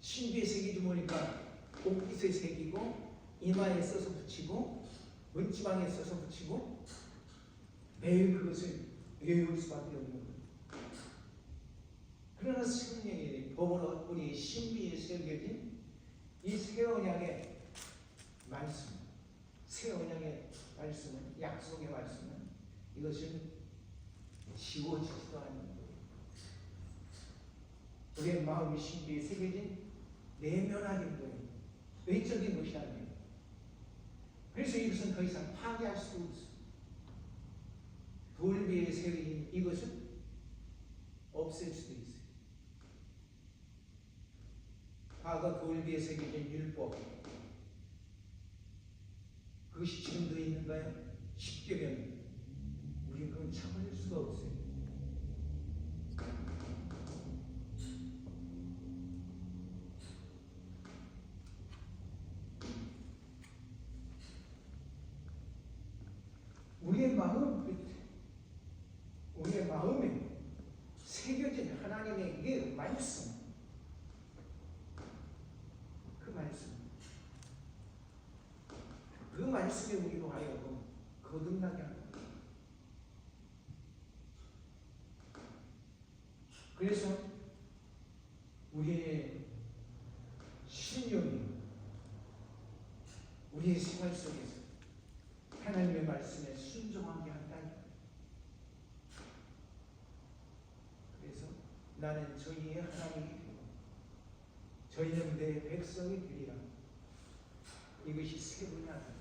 신비에 새기지 보니까 옷깃에 새기고 이마에 써서 붙이고 문지방에 써서 붙이고 매일 그것을 외울 수밖에 없는 거예요. 그러나 성령의 법으로 우리 신비에 새겨진 이 새 언약의 말씀, 새 언약의 말씀은 약속의 말씀은 이것은 지워지지도 않는 거예요. 우리의 마음이 신비에 새겨진 내면화된 거예요. 외적인 것이 아니에요. 그래서 이것은 더 이상 파괴할 수도 없어요. 돌 위에 새긴 이것은 없앨 수도 있어요. 과거 돌 위에 새겨진 율법 그것이 지금도 있는가요? 10계명 우리는 그건 참을 수가 없어요. 우리의 마음 끝에 우리의 마음에 새겨진 하나님의 그 말씀 그 말씀에 우리로 하여금 거듭나게 하는 거예요. 그래서 우리의 신념이 우리의 생활 속에서 하나님의 말씀에 순종하게 한다니까. 그래서 나는 저희의 하나님이 되고 저희는 내 백성이 되리라. 이것이 새 언약입니다.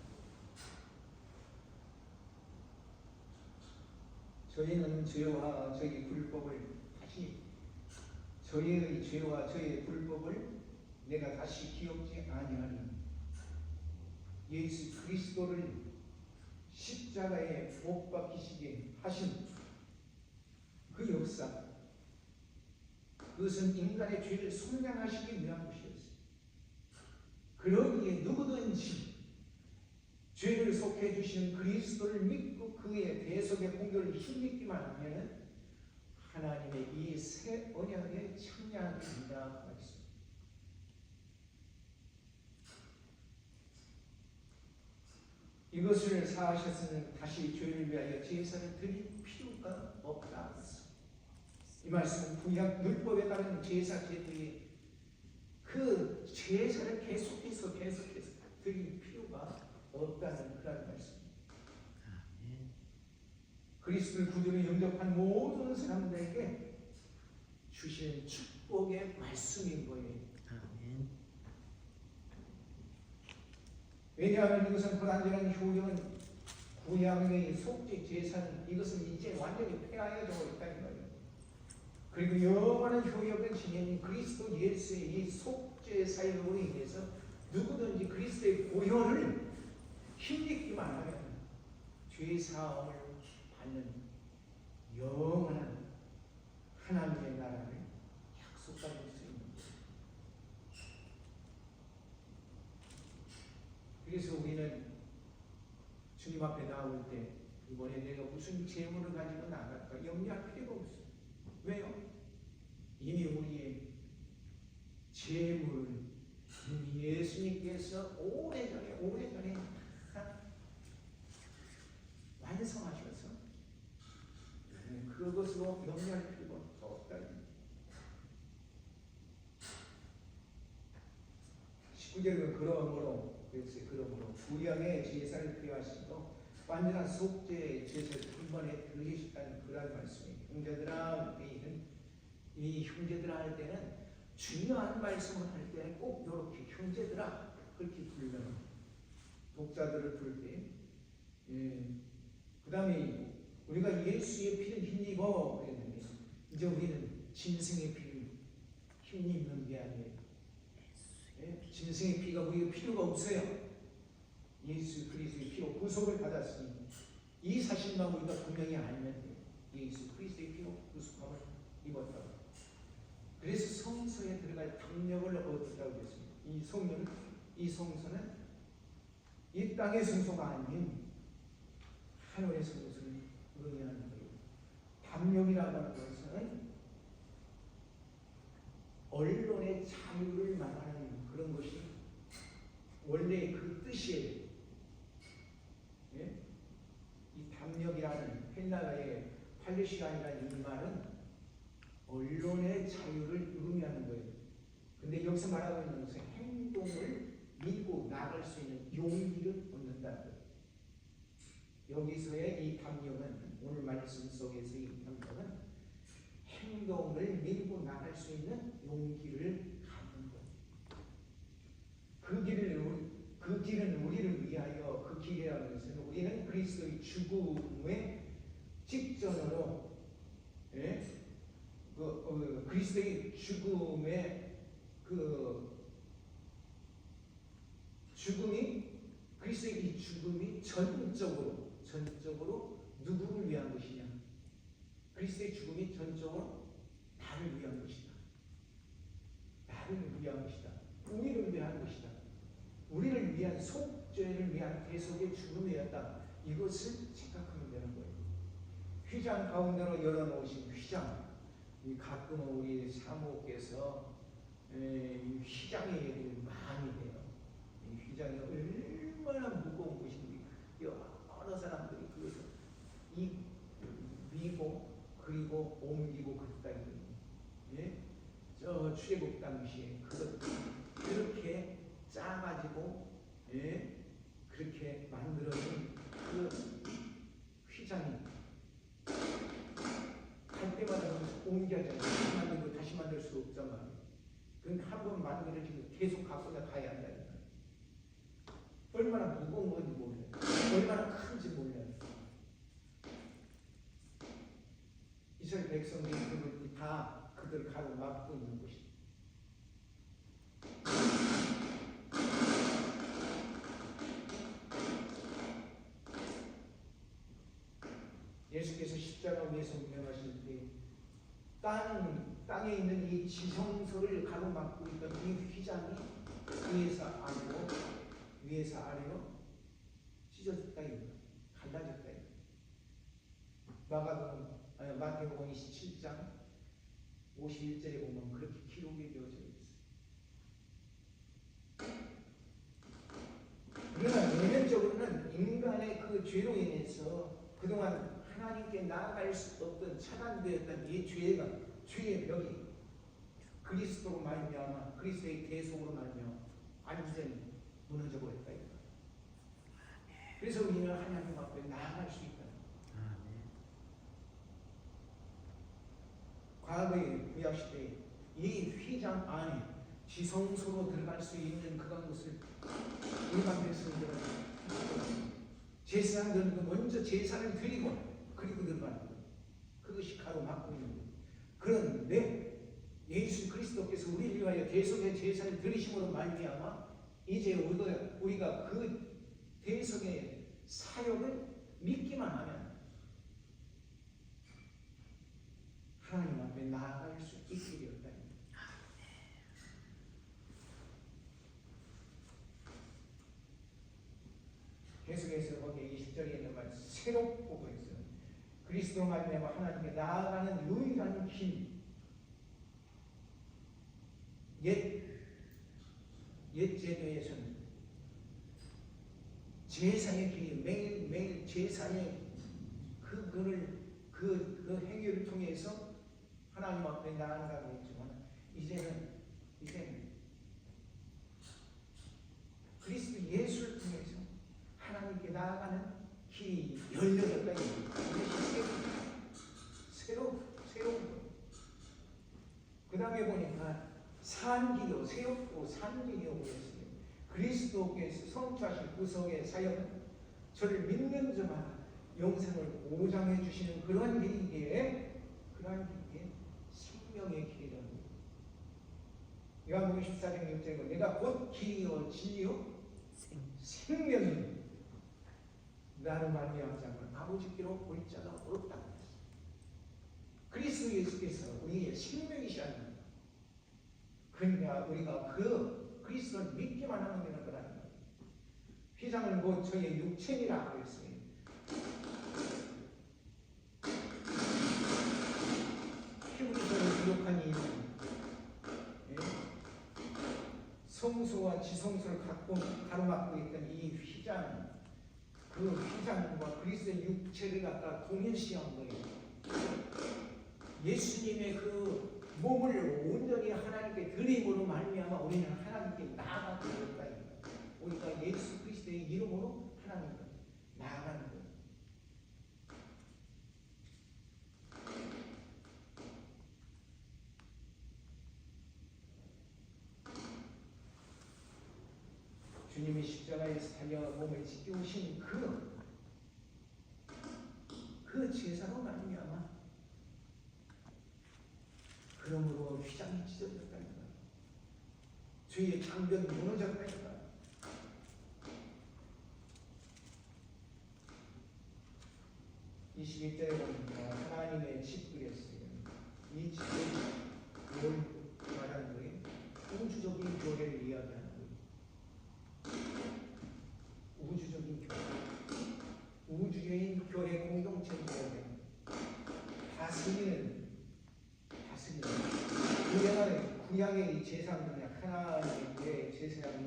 저희는 죄와 저희 불법을 다시 저희의 죄와 저희의 불법을 내가 다시 기억지 아니하니 예수 그리스도를 십자가에 못 박히시게 하신 그 역사 그것은 인간의 죄를 속량하시기 위한 것이었어요. 그러기에 누구든지 죄를 속해 주시는 그리스도를 믿고 그의 대속의 공로를 힘입기만 하면 하나님의 이 새 언약에 참여하게 된다 그 말씀. 이것을 사하셨으면 다시 죄를 위하여 제사를 드릴 필요가 없다. 이 말씀은 구약 율법에 따른 제사 제도의 그 제사를 계속해서 드릴 필요가 없다는 그런 말씀입니다. 그리스도를 구주로 영접한 모든 사람들에게 주시는 축복의 말씀인 거예요. 아멘. 왜냐하면 이것은 불완전한 효력은 구약의 속죄 제사는 이것은 이제 완전히 폐하여져 있다는 거예요. 그리고 영원한 효력을 지닌 그리스도 예수의 이 속죄 사역으로 인해서 누구든지 그리스도의 보혈을 힘입기만 하면 죄 사함을 받는 영원한 하나님의 나라를 약속받을 수 있는 거예요. 그래서 우리는 주님 앞에 나올 때 이번에 내가 무슨 재물을 가지고 나갈까 염려할 필요가 없어요. 왜요? 이미 우리의 재물을 이미 예수님께서 오래전에 완성하셔서 그것으로 염려할 필요가 없다. 19절은 그러므로 구약의 제사를 피하시고 완전한 속죄의 제사를 한 번에 드리셨다는 그런 말씀이에요. 형제들아, 이 형제들아 할 때는 중요한 말씀을 할 때는 꼭 이렇게 형제들아 그렇게 부르면 독자들을 부를 때 그 다음에 우리가 예수의 피를 힘입어 그랬는데 이제 우리는 짐승의 피를 힘입는 게 아니에요. 짐승의 피가 우리가 필요가 없어요. 예수 그리스도의 피로 구속을 받았으니 이 사실만 우리가 분명히 알면 돼요. 예수 그리스도의 피로 구속함을 입었다고. 그래서 성소에 들어갈 담력을 얻었다고 했습니다. 이 성소는 이 땅의 성소가 아닌 하늘의 성소를 의미하는 거예요. 담력이라고 하는 것은 언론의 자유를 말하는 그런 것이 원래 그 뜻이에요. 예? 이 담력이라는 헬라어의 팔레시아이라는 이 말은 언론의 자유를 의미하는 거예요. 근데 여기서 말하고 있는 것은 행동을 밀고 나갈 수 있는 용기를 얻는다는 거예요. 여기서의 이 담력은 오늘 말씀 속에서의 이 담력은 행동을 밀고 나갈 수 있는 용기를 갖는 거예요. 그 길은 우리를 위하여 그 길이라는 것은 우리는 그리스도의 죽음의 직전으로 그리스도의 죽음의 그리스도의 이 죽음이 전적으로 누구를 위한 것이냐? 그리스도의 죽음이 전적으로 나를 위한 것이다. 나를 위한 것이다. 우리를 위한 것이다. 우리를 위한 속죄를 위한 대속의 죽음이었다. 이것을 생각하면 되는 거예요. 휘장 가운데로 열어놓으신 휘장. 가끔은 우리 사모께서 휘장의 얘기를 많이 해요. 이 휘장이 얼마나 무거운 것인지 여러 사람들이 그것을 미고 그리고 옮기고 그랬다 이거예요. 예? 저 출애굽 당시에 그렇게 짜가지고 그렇게 만들어진 그 휘장이 갈 때마다 옮겨져요. 다시 만들고 다시 만들 수 없잖아요. 그건 한 번 만들어지고 계속 갖고 가야 한다니까. 얼마나 무거운 건지 몰라요. 얼마나 큰지 몰라요. 이스라엘 백성들이 그걸 다 그들 가로막고 있는 것입니다. 예수께서 십자가 위에서 운명하실 때 땅에 있는 이 지성소를 가로막고 있던 이 휘장이 위에서 아래로 찢어졌다 이거예요. 갈라졌다 이거예요. 마태복음 27장 51절에 보면 그렇게 기록이 되어져 있어요. 그러나 내면적으로는 인간의 그 죄로 인해서 그동안 하나님께 나아갈 수 없던 차단되었던 이 죄의 벽이 그리스도로 말미암아 그리스도의 대속으로 말미암아 완전히 무너져 버렸다 이거예요. 그래서 우리는 하나님 앞에 나아갈 수 있다. 과거의 구약시대에 이 휘장 안에 지성소로 들어갈 수 있는 그런 것을 일반 백성들은 제사장들은 먼저 제사를 드리고 그리고 들어가는 거예요. 그것이 가로막고 있는 거예요. 그런데 예수 그리스도께서 우리를 위하여 대속의 제사를 드리심으로 말미암아 이제 우리가 그 대속의 사역을 믿기만 하면 하나님 앞에 나아갈 수 있게 되었다. 계속해서 거기에 20절에 있는 말 새롭고 그랬어요. 그리스도로 말미암아 하나님께 나아가는 유일한 길. 옛 제도에서는 제사의 길이 매일 제사의 그 행위를 통해서 하나님 앞에 나아가고 있지만 이제는 그리스도 예수를 통해서 하나님께 나아가는 길이 열려졌다. 이것이 새로운 것. 그 다음에 보니까 산길이요 새롭고 산길이요 그랬어요. 그리스도께서 성취하신 구속의 사역은 저를 믿는 자마다 영생을 보장해 주시는 그러한 길이기에 생명의 길이라는 거예요. 요한복음 14장 6절에 내가 곧 길이요 진리요 생명이요. 나로 말미암지 않고는 아버지께로 올 자가 없다고 했어요. 그리스도 예수께서 우리의 생명이시라는 거예요. 그러니까 우리가 그 그리스도를 믿기만 하면 되는 거라는 거예요. 휘장은 곧 저의 육체이라고 했어요. 히브리서를 기록한 이유는 성소와 지성소를 가로막고 있던 이 휘장, 그 휘장과 그리스도의 육체를 갖다 동일시한 거예요. 예수님의 그 몸을 온전히 하나님께 드림으로 말미암아 우리는 하나님께 나아가게 되었다. 우리가 예수 그리스도의 이름으로 하나님께 나아가는 거예요. 주님이 십자가에서 달려 몸을 지켜오신 그 제사로 말미암아 그러므로 휘장이 찢어졌다는 거예요. 주의 장벽이 무너졌다는 거예요. 이 21절에 보니까 하나님의 집 그랬어요. 이 집은 뭘 말하는 거예요? 우주적인 교회를 이야기하는 거예요. 우주적인 교회, 우주적인 교회 공동체를 이야기하는 거예요. 다스리는 구약의 제사장들은 하나님의 제사장이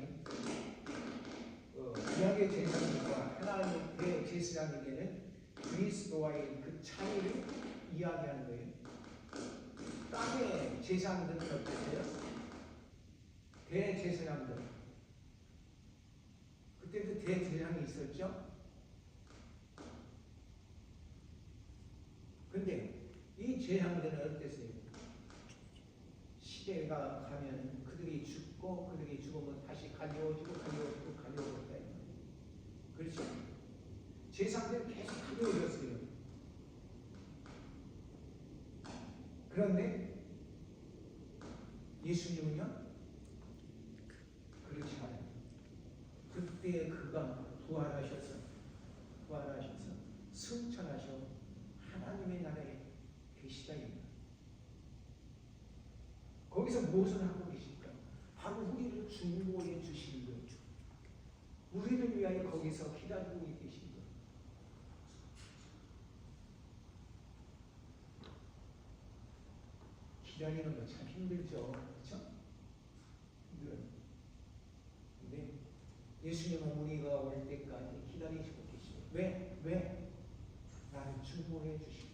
구약의 제사장과 하나님의 제사장에게는 그리스도와의 그 차이를 이야기하는 거예요. 땅의 제사장들은 어땠어요? 대제사장들. 그때 그 대제사장이 있었죠. 근데 이 제사장들은 어땠어요? 시대가 가면 그들이 죽고 그들이 죽으면 다시 가져오고 가져오겠다. 그렇죠? 제사장들은 계속 가져오셨어요. 그런데 예수님은요? 그렇지 않아요. 그때 그가 부활하셔서 승천하셔 하나님의 나라에 계시다입니다. 거기서 무엇을 하고 계실까? 바로 우리를 중보해 주시는 거예요. 우리를 위하여 거기서 기다리고 계신 거예요. 기다리는 거 참 힘들죠. 그렇죠? 힘들어요. 근데 예수님은 우리가 올 때까지 기다리시고 계시고 왜? 나를 중보해 주시고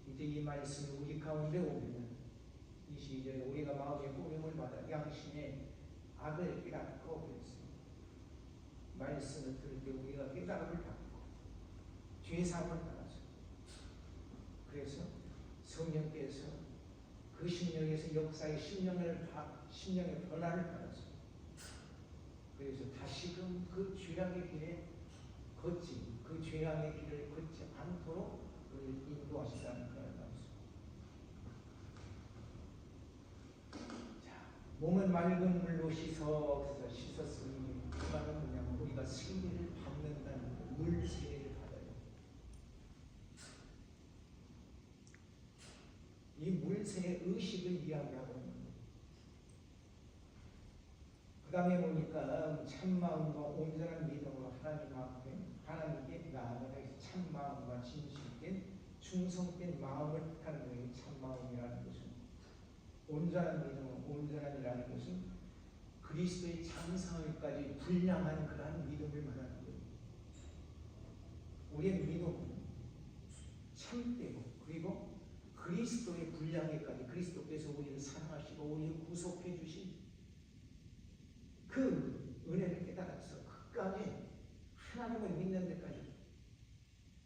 이제 이 말씀이 우리 가운데 오면 22절에 우리가 마음의 꾸림을 받아 양심의 악을 깨닫고 그랬습니다. 말씀을 들을 때 우리가 깨달음을 받고 죄사함을 받아서 그래서 성령께서 그 심령에서 역사의 심령의 변화를 받아서 그래서 다시금 그 죄악의 길에 그 죄악의 길을 걷지 않도록 우리를 인도하시다는 그런 말씀. 자, 몸은 맑은 물로 씻었으니 그 말은 뭐냐면 우리가 세례를 받는다는 물 세례를 받아요. 이 물 세례 의식을 이야기하고 있는 거예요. 그 다음에 보니까 참마음과 온전한 믿음으로 하나님 앞에 하나님께 나아가서 참마음과 진실된 충성된 마음을 뜻하는 거예요. 참마음이라는 것은 온전한 믿음은 온전한이라는 것은 그리스도의 장사을까지 분량한 그러한 믿음을 말하는 거예요. 우리의 믿음은 참되고 그리고 그리스도의 분량에까지 그리스도께서 우리를 사랑하시고 우리를 구속해 주신 그 은혜를 깨달아서 끝까지 하나님을 믿는 데까지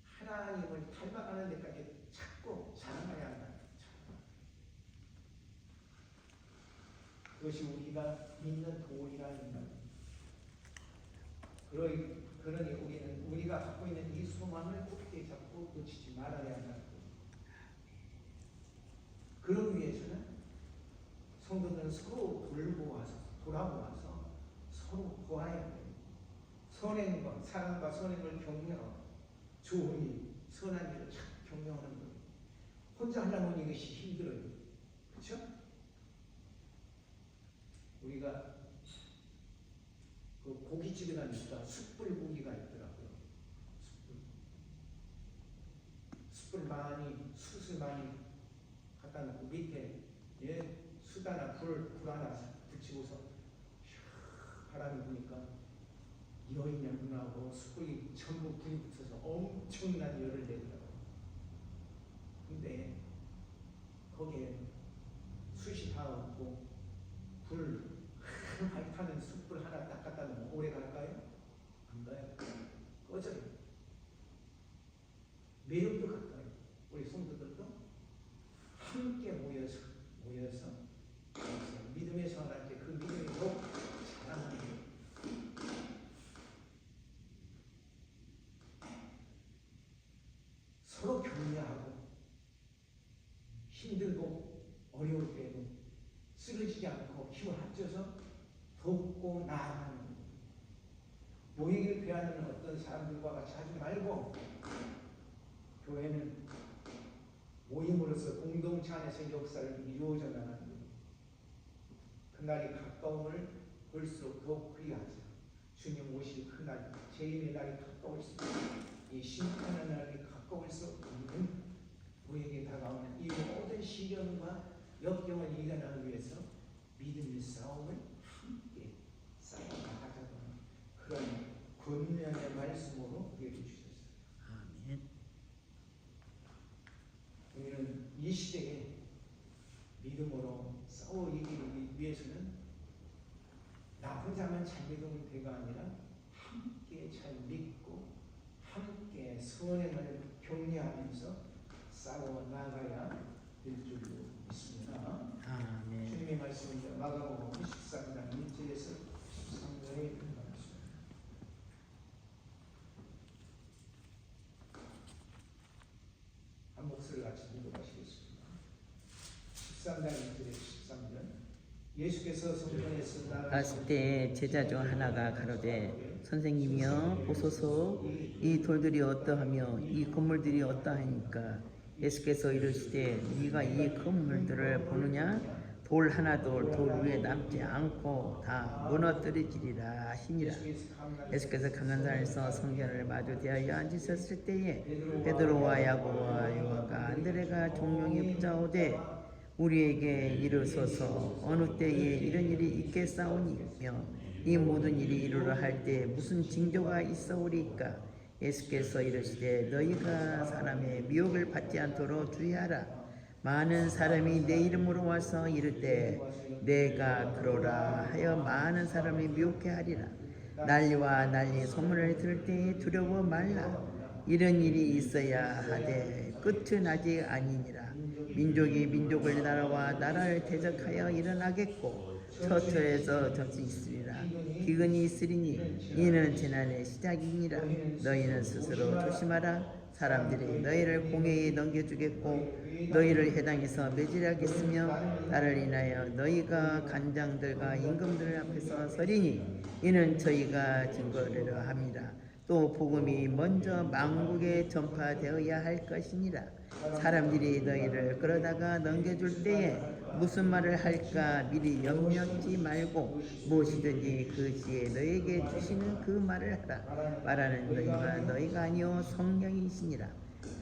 하나님을 닮아가는 데까지 찾고 자라나야 한다. 그것이 우리가 믿는 도리라는 말. 그러니 우리는 우리가 갖고 있는 이 소망을 굳게 잡고 놓치지 말아야 한다. 성도들은 서로 돌아보아서 서로 보아야 돼요. 선행과 사랑과 선행을 격려하고 좋은 일, 선한 일을 참 격려하는 거예요. 혼자 하려면 이것이 힘들어요. 그렇죠? 우리가 그 고깃집에 가니까 숯불고기가 있더라고요. 숯불 많이, 숯을 많이 갖다 놓고 밑에 숯 하나, 불 하나 붙이고서 바람이 부니까 여인 양분하고 숯불이 전부 불이 붙어서 엄청난 열을 내더라고요. 근데 거기에 숯이 다 없고 불 많이 타는 숯불 하나 딱 갖다 놓으면 오래 갈까요? 안 가요. 꺼져요. 매력도 갈까요? 우리 성도들도 함께 모여서 믿음의 선할 때 그 믿음이 더욱 자라나는 거예요. 서로 격려하고 힘들고 어려울 때도 쓰러지지 않고 힘을 합쳐서 돕고 나아가는 거예요. 모이기를 배하는 어떤 사람들과 같이 하지 말고 교회는 모임으로써 공동체 안에서 역사를 이루어져 나가는 거예요. 그날이 가까움을 볼수록 더욱 그리하자. 주님 오실 그날, 재림의 날이 가까울수록 이 심판의 날이 가까울수록 우리는 우리에게 다가오는 이 모든 시련과 역경을 이겨나가기 위해서 믿음의 싸움을 함께 싸워나가자는 그런 권면의 말씀으로 우리에게 주셨어요. 아멘. 우리는 이 시대에 믿음으로 싸워 이기기 위해서는 나 혼자만 잘 믿으면 되가 아니라 함께 잘 믿고 함께 선행을 격려하면서 싸워 나가야 될 줄로 믿습니다. 아멘. 주님의 말씀입니다. 마가복음 13장 1절에서 13절에 있는 말씀. 한 목소리 같이 읽어보시겠습니다. 13장 1절에서 13절. 예수께서 성전에서 나갔을 때 제자 중 하나가 가로되 선생님이여 보소서 이 돌들이 어떠하며 이 건물들이 어떠하니까. 예수께서 이르시되 네가 이 건물들을 보느냐? 돌 하나도 돌 위에 남지 않고 다 무너뜨리지리라 하시니라. 예수께서 감난산에서 성전을 마주 대하여 앉으셨을 때에 베드로와 야고보와 요한과 안드레가 종용이 붙자오되 우리에게 이르소서 어느 때에 이런 일이 있겠사오니며 이 모든 일이 이루려 할 때 무슨 징조가 있어오리까. 예수께서 이르시되 너희가 사람의 미혹을 받지 않도록 주의하라. 많은 사람이 내 이름으로 와서 이르되 내가 그러라 하여 많은 사람이 미혹해 하리라. 난리와 난리 소문을 들을 때에 두려워 말라. 이런 일이 있어야 하되 끝은 아직 아니니라. 민족이 민족을 나라와 나라를 대적하여 일어나겠고 처처에서 젖이 있으리라. 기근이 있으리니 이는 재난의 시작이니라. 너희는 스스로 조심하라. 사람들이 너희를 공회에 넘겨주겠고 너희를 회당에서 매질하겠으며 나를 인하여 너희가 간장들과 임금들 앞에서 서리니 이는 저희가 증거를 합니다. 또 복음이 먼저 만국에 전파되어야 할 것이니라. 사람들이 너희를 끌어다가 넘겨줄 때에 무슨 말을 할까 미리 염려치 말고 무엇이든지 그 시에 너희에게 주시는 그 말을 하라. 말하는 너희가 아니요 성령이시니라.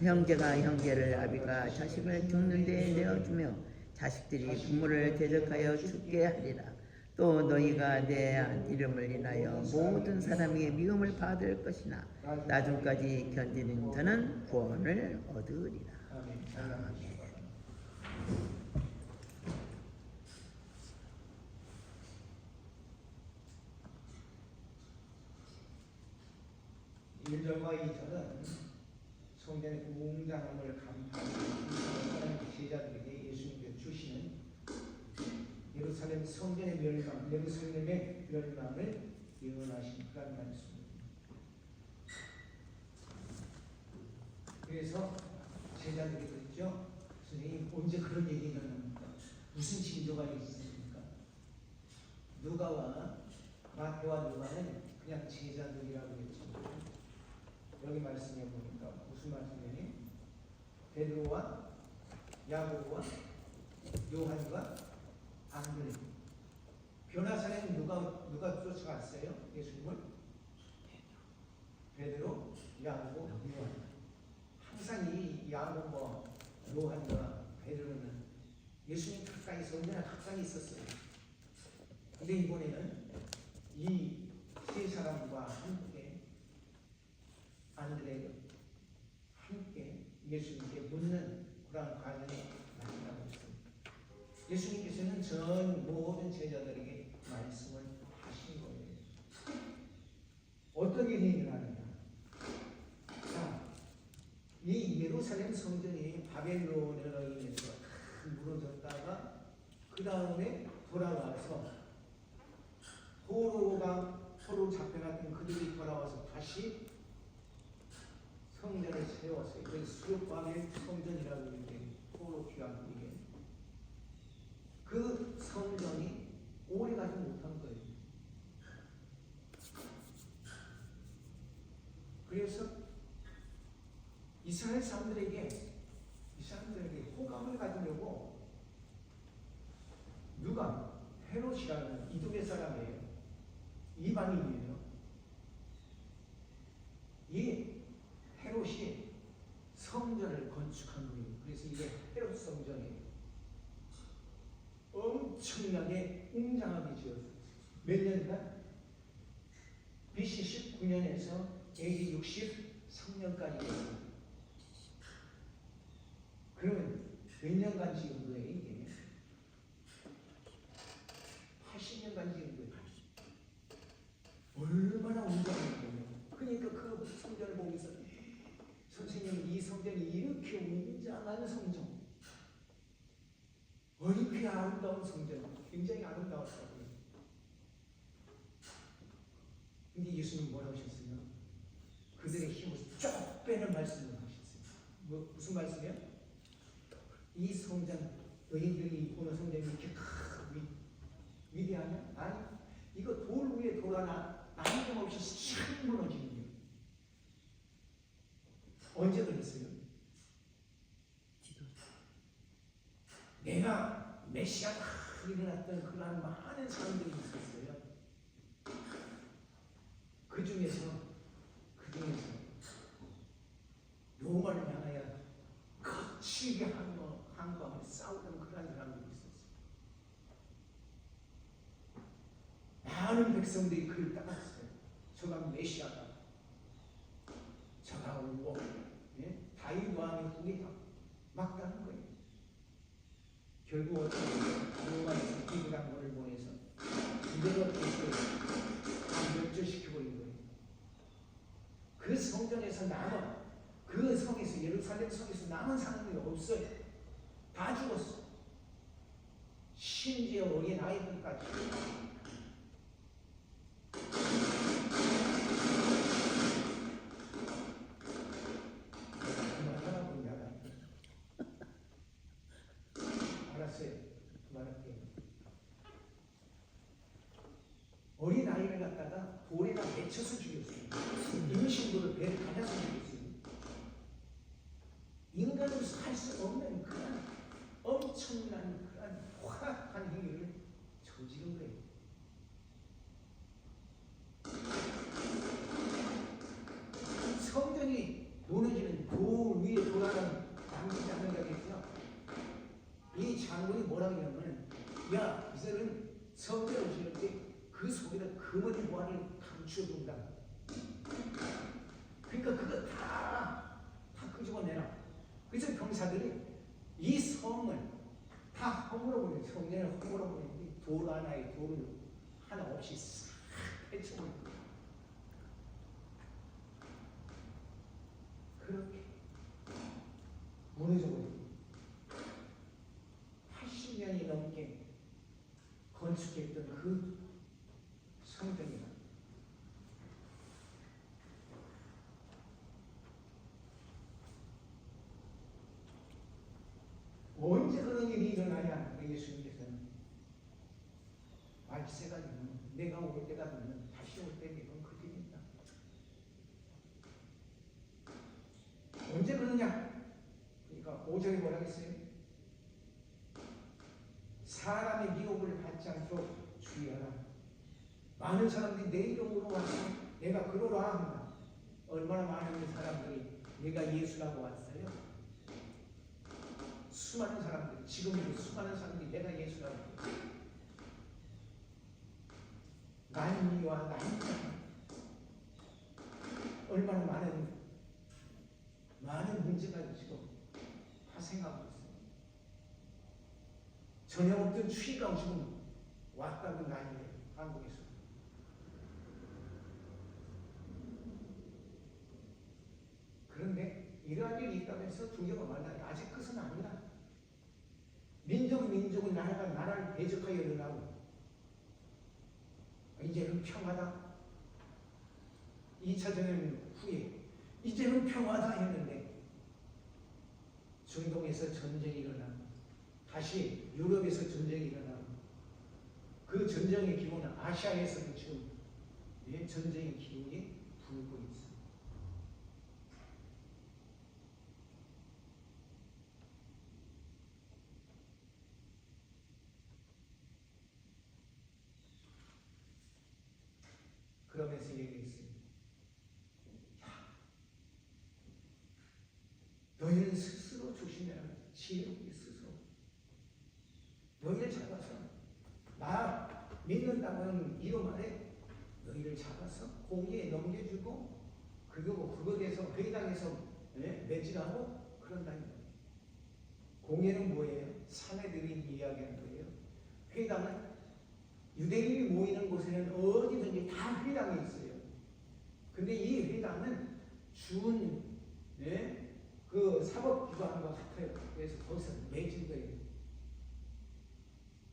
형제가 형제를 아비가 자식을 죽는 데에 내어주며 자식들이 부모를 대적하여 죽게 하리라. 또 너희가 내 이름을 인하여 모든 사람에게 미움을 받을 것이나 나중까지 견디는 자는 구원을 얻으리라. 아멘. 1절과 2절은 성전의 웅장함을 감탄하는 제자들에게 예수님께서 주시는 예루살렘 성전의 멸망, 예루살렘의 멸망을 예언하신 그런 말씀입니다. 그래서 제자들이 그랬죠. 선생님 언제 그런 얘기가 나옵니까? 무슨 징조가 있습니까? 누가와 마태와 누가는 그냥 제자들이라고 했죠. 여기 말씀해 보니까 무슨 말씀이니? 베드로와 야고보와 요한과 안드레. 변화산에는 누가 쫓아갔어요? 예수님을? 베드로, 야고보, 요한. 항상 이 야고보와 요한과 베드로는 예수님 가까이서 언제나 가까이 있었어요. 근데 이번에는 이 세 사람과 함께 안드레가 함께 예수님께 묻는 그런 과정에 나타나고 있습니다. 예수님께서는 전 모든 제자들에게 말씀을 하신 거예요. 어떤 일이 일어나느냐? 자, 이 예루살렘 성전이 바벨론으로 인해서 무너졌다가 그 다음에 돌아와서 포로 잡혀갔던 그들이 돌아와서 다시 성전을 세웠어요. 그 수르바벨 성전이라고 이렇게 포로 귀한 이게 그 성전이 오래가지 못한 거예요. 그래서 이스라엘 사람들에게 호감을 가지려고 누가 헤롯이라는 이두메 사람이에요. 이방인이에요. 이 헤롯이 성전을 건축한 거예요. 그래서 이게 헤롯 성전이에요. 엄청나게 웅장하게 지었어요. 몇 년간? BC 19년에서 AD 63년까지 됐어요. 그러면 몇 년간 지은 거예요, 이게? 80년간 지은 거예요. 얼마나 웅장한 거예요. 그러니까 그 성전을 보면서 선생님, 이 성전이 이렇게 웅장한 성전, 이렇게 아름다운 성전, 굉장히 아름다웠다고요. 근데 예수님 뭐라고 하셨어요? 그들의 힘을 쭉 빼는 말씀을 하셨어요. 무슨 말씀이요? 이 성전, 너희들이 보는 성전이 이렇게 위대하냐? 아니, 이거 돌 위에 돌 하나 남김없이 샥 무너지는 거예요. 언제 그랬어요? 내가 메시아가 일어났던 그러한 많은 사람들이 있었어요. 그 중에서 로마를 향하여 거칠게 항거하며 싸우던 그러한 사람들이 있었어요. 많은 백성들이 그를 따랐어요. 저가 메시아다. 저가 울고 다윗 왕의 후계자 막다는 거예요. 결국 어떻게 로마에서 기부당군을 보내서 이대로 다 멸절시켜버린 거예요. 그 성전에서 남은 그 성에서 예루살렘 성에서 남은 사람들이 없어요. 다 죽었어. 심지어 어린 아이들까지. 알았어요. 그만할게요. 어린 아이를 갖다가 돌에다 맺혀서 죽였어요. 임신부를 배를 갈아서 죽였어요. 인간으로서 할 수 없는 그런 엄청난 그런 화학한 행위를 저지른 거예요. 성전이 무너지는 돌 위에 돌아가는 남긴 장면이 있죠. 이 장군이 뭐라고 하냐면, 야, 이들은 성전을 지었지 그 속에다 금은의 보안을 감추어둔다. 그러니까 그거 다 끄집어내라. 그래서 병사들이 이 성을 다 허물어버려요. 성전을 허물어버리는데 돌 하나에 돌을 하나 없이 싹 해쳐버려요. 그렇게 무너져버려요. 80년이 넘게 건축했던 그 성전이다. 언제 그런 일이 일어나냐? 예수님께서는 말세가 되면 내가 올 때가 되면 다시 올 때 되면 그렇게 된다. 언제 그러냐? 그러니까 5절에 뭐라 했어요? 사람의 미혹을 받지 않도록 주의하라. 많은 사람들이 내 이름으로 와서 내가 그러라 한다. 얼마나 많은 사람들이 내가 예수라고 왔어요? 수많은 사람들, 지금도 수많은 사람들이 내가 예수라고 왔어요. 난리와 난리. 얼마나 많은 문제가 지금 발생하고 있어요. 전혀 없던 추위가 지금 왔다고 난리예요. 한국에서. 그런데 이러한 일이 있다고 해서 두려워 말아요. 아직 끝은 아니다. 민족은 나라가 나라를 대적하여 일어나고 이제는 평화다. 2차 전쟁 후에 이제는 평화다 했는데 중동에서 전쟁이 일어나고 다시 유럽에서 전쟁이 일어나고 그 전쟁의 기운은 아시아에서도 지금 전쟁의 기운이 불고 있습니다. 그러면서 얘기했습니다. 너희는 스스로 조심해라. 지혜롭게 스스로. 너희를 잡아서 나 믿는다는 이름 아래 너희를 잡아서 공의에 넘겨주고 그리고 그것에서 회당에서 매질하고 그런다는 거예요. 공의는 뭐예요? 사내들이 이야기하는 거예요. 회당은 유대인이 모이는 곳에는 어디든지 다 회당이 있어요. 근데 이 회당은 준 그 사법기관과 같아요. 그래서 거기서 매질도 해요.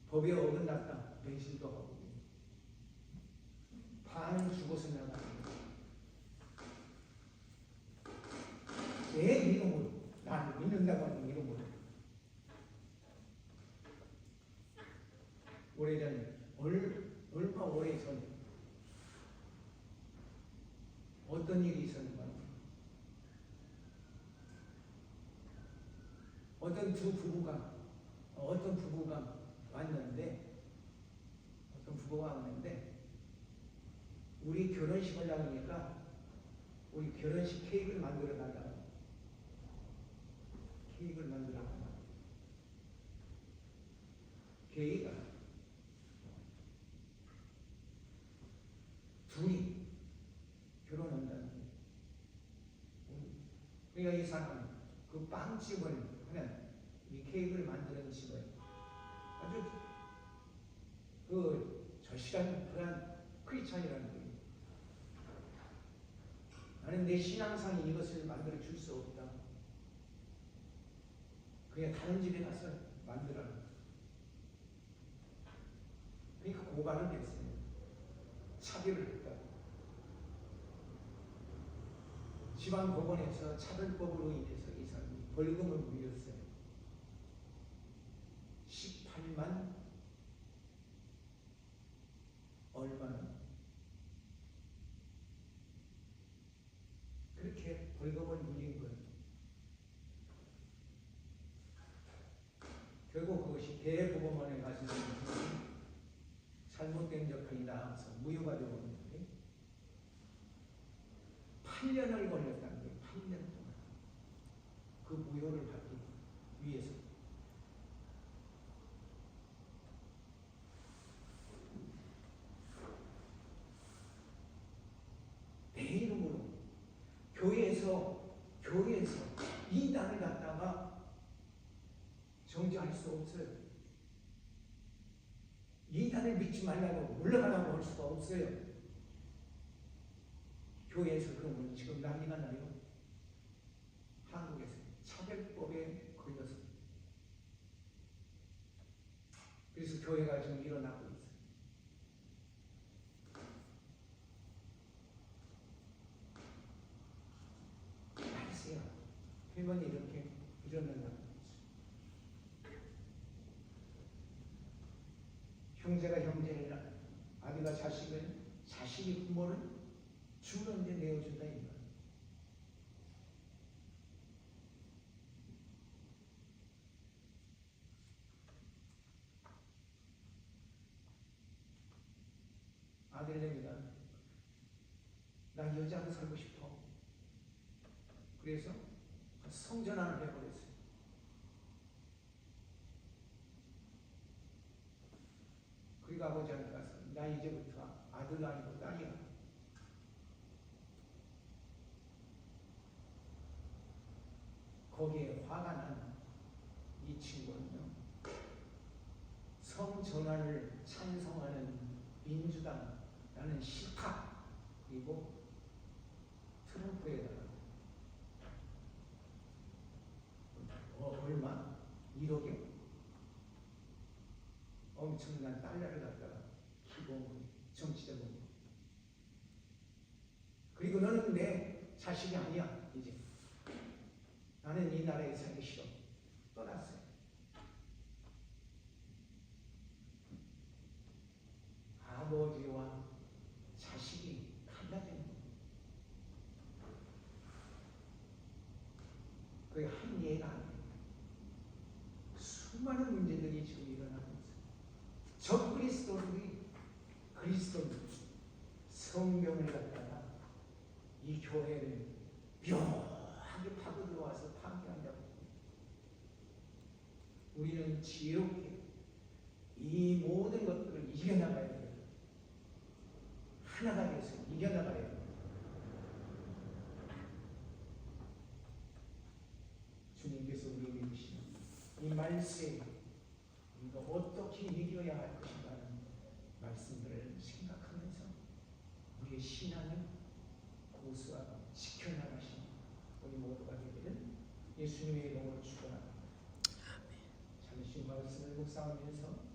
법에 어긋났다. 매질도 하고. 반은 죽어서 나가는 내 이름으로 나를 믿는다고 하는 이름으로 오래전 얼마 오래전 어떤 일이 있었는가? 어떤 부부가 왔는데 우리 결혼식을 하니까 우리 결혼식 케이크를 만들어 달라고. 케이크를 만들어 달라고. 케이크가 둘이 결혼한다는 거예요. 그러니까 이 사람은 그 빵집을 하는 이 케이크를 만드는 집을 아주 그 절실한 그런 크리스찬이라는 거예요. 나는 내 신앙상이 이것을 만들어 줄 수 없다. 그냥 다른 집에 가서 만들어라. 그러니까 고발을 했어요. 차별을 했다. 지방법원에서 차별법으로 인해서 이 사람이 벌금을 물렸어요. 18만 얼마나 그렇게 벌금을 물린 거예요. 결국 그것이 대법원에 가서 잘못된 적이 나와서 무효가 되고 있는데 8년을 걸렸다는 거예요. 8년 동안 그 무효를 받기 위해서. 내 이름으로 교회에서 이단을 갖다가 정지할 수 없어요. 이단을 믿지 말라고 물러가라고 할 수가 없어요. 교회에서 그러면 지금 난리가 나요. 한국에서 차별법에 걸려서. 그래서 교회가 지금 일어나고 있어요. 말세야. 회번이 이렇게 일어난다는 거죠. 형제가 형제를 우리가 자식이 부모를 주는데 내어준다 이 말. 아들내미가 나 여자로 살고 싶어. 그래서 성전환을 해버렸어요. 그리고 아버지한테 가서 나 이제부터 아들 아니고 딸이야. 거기에 화가 난 이 친구는요, 성전환을 찬성하는 민주당라는 시탁, 그리고 트럼프에다가 얼마? 1억이요? 엄청난 달러를 갖다가 기본 정치적으로. 그리고 너는 내 자식이 아니야. 이제 나는 이 나라에 살기 싫어. 떠났어요. 아버지와 자식이 갈라진 거예요. 그게 한 예가 아니에요. 수많은 문제들이 지금 일어나고 있어요. 저 그리스도인들이 성경을 갖다가 이 교회를 묘하게 파고 들어와서 파괴한다고. 우리는 지혜롭게 이 모든 것들을 이겨나가야 돼요. 하나가 돼서 이겨나가야 돼요. 주님께서 우리에게 주신 이 말씀, 우리가 어떻게 이겨야 할 것인가 하는 말씀들을 생각하면서 우리의 신앙을 고수하고 지켜나가시는 우리 모두가 되기를 예수님의 이름으로 축원합니다. 잠시 말씀을 묵상하면서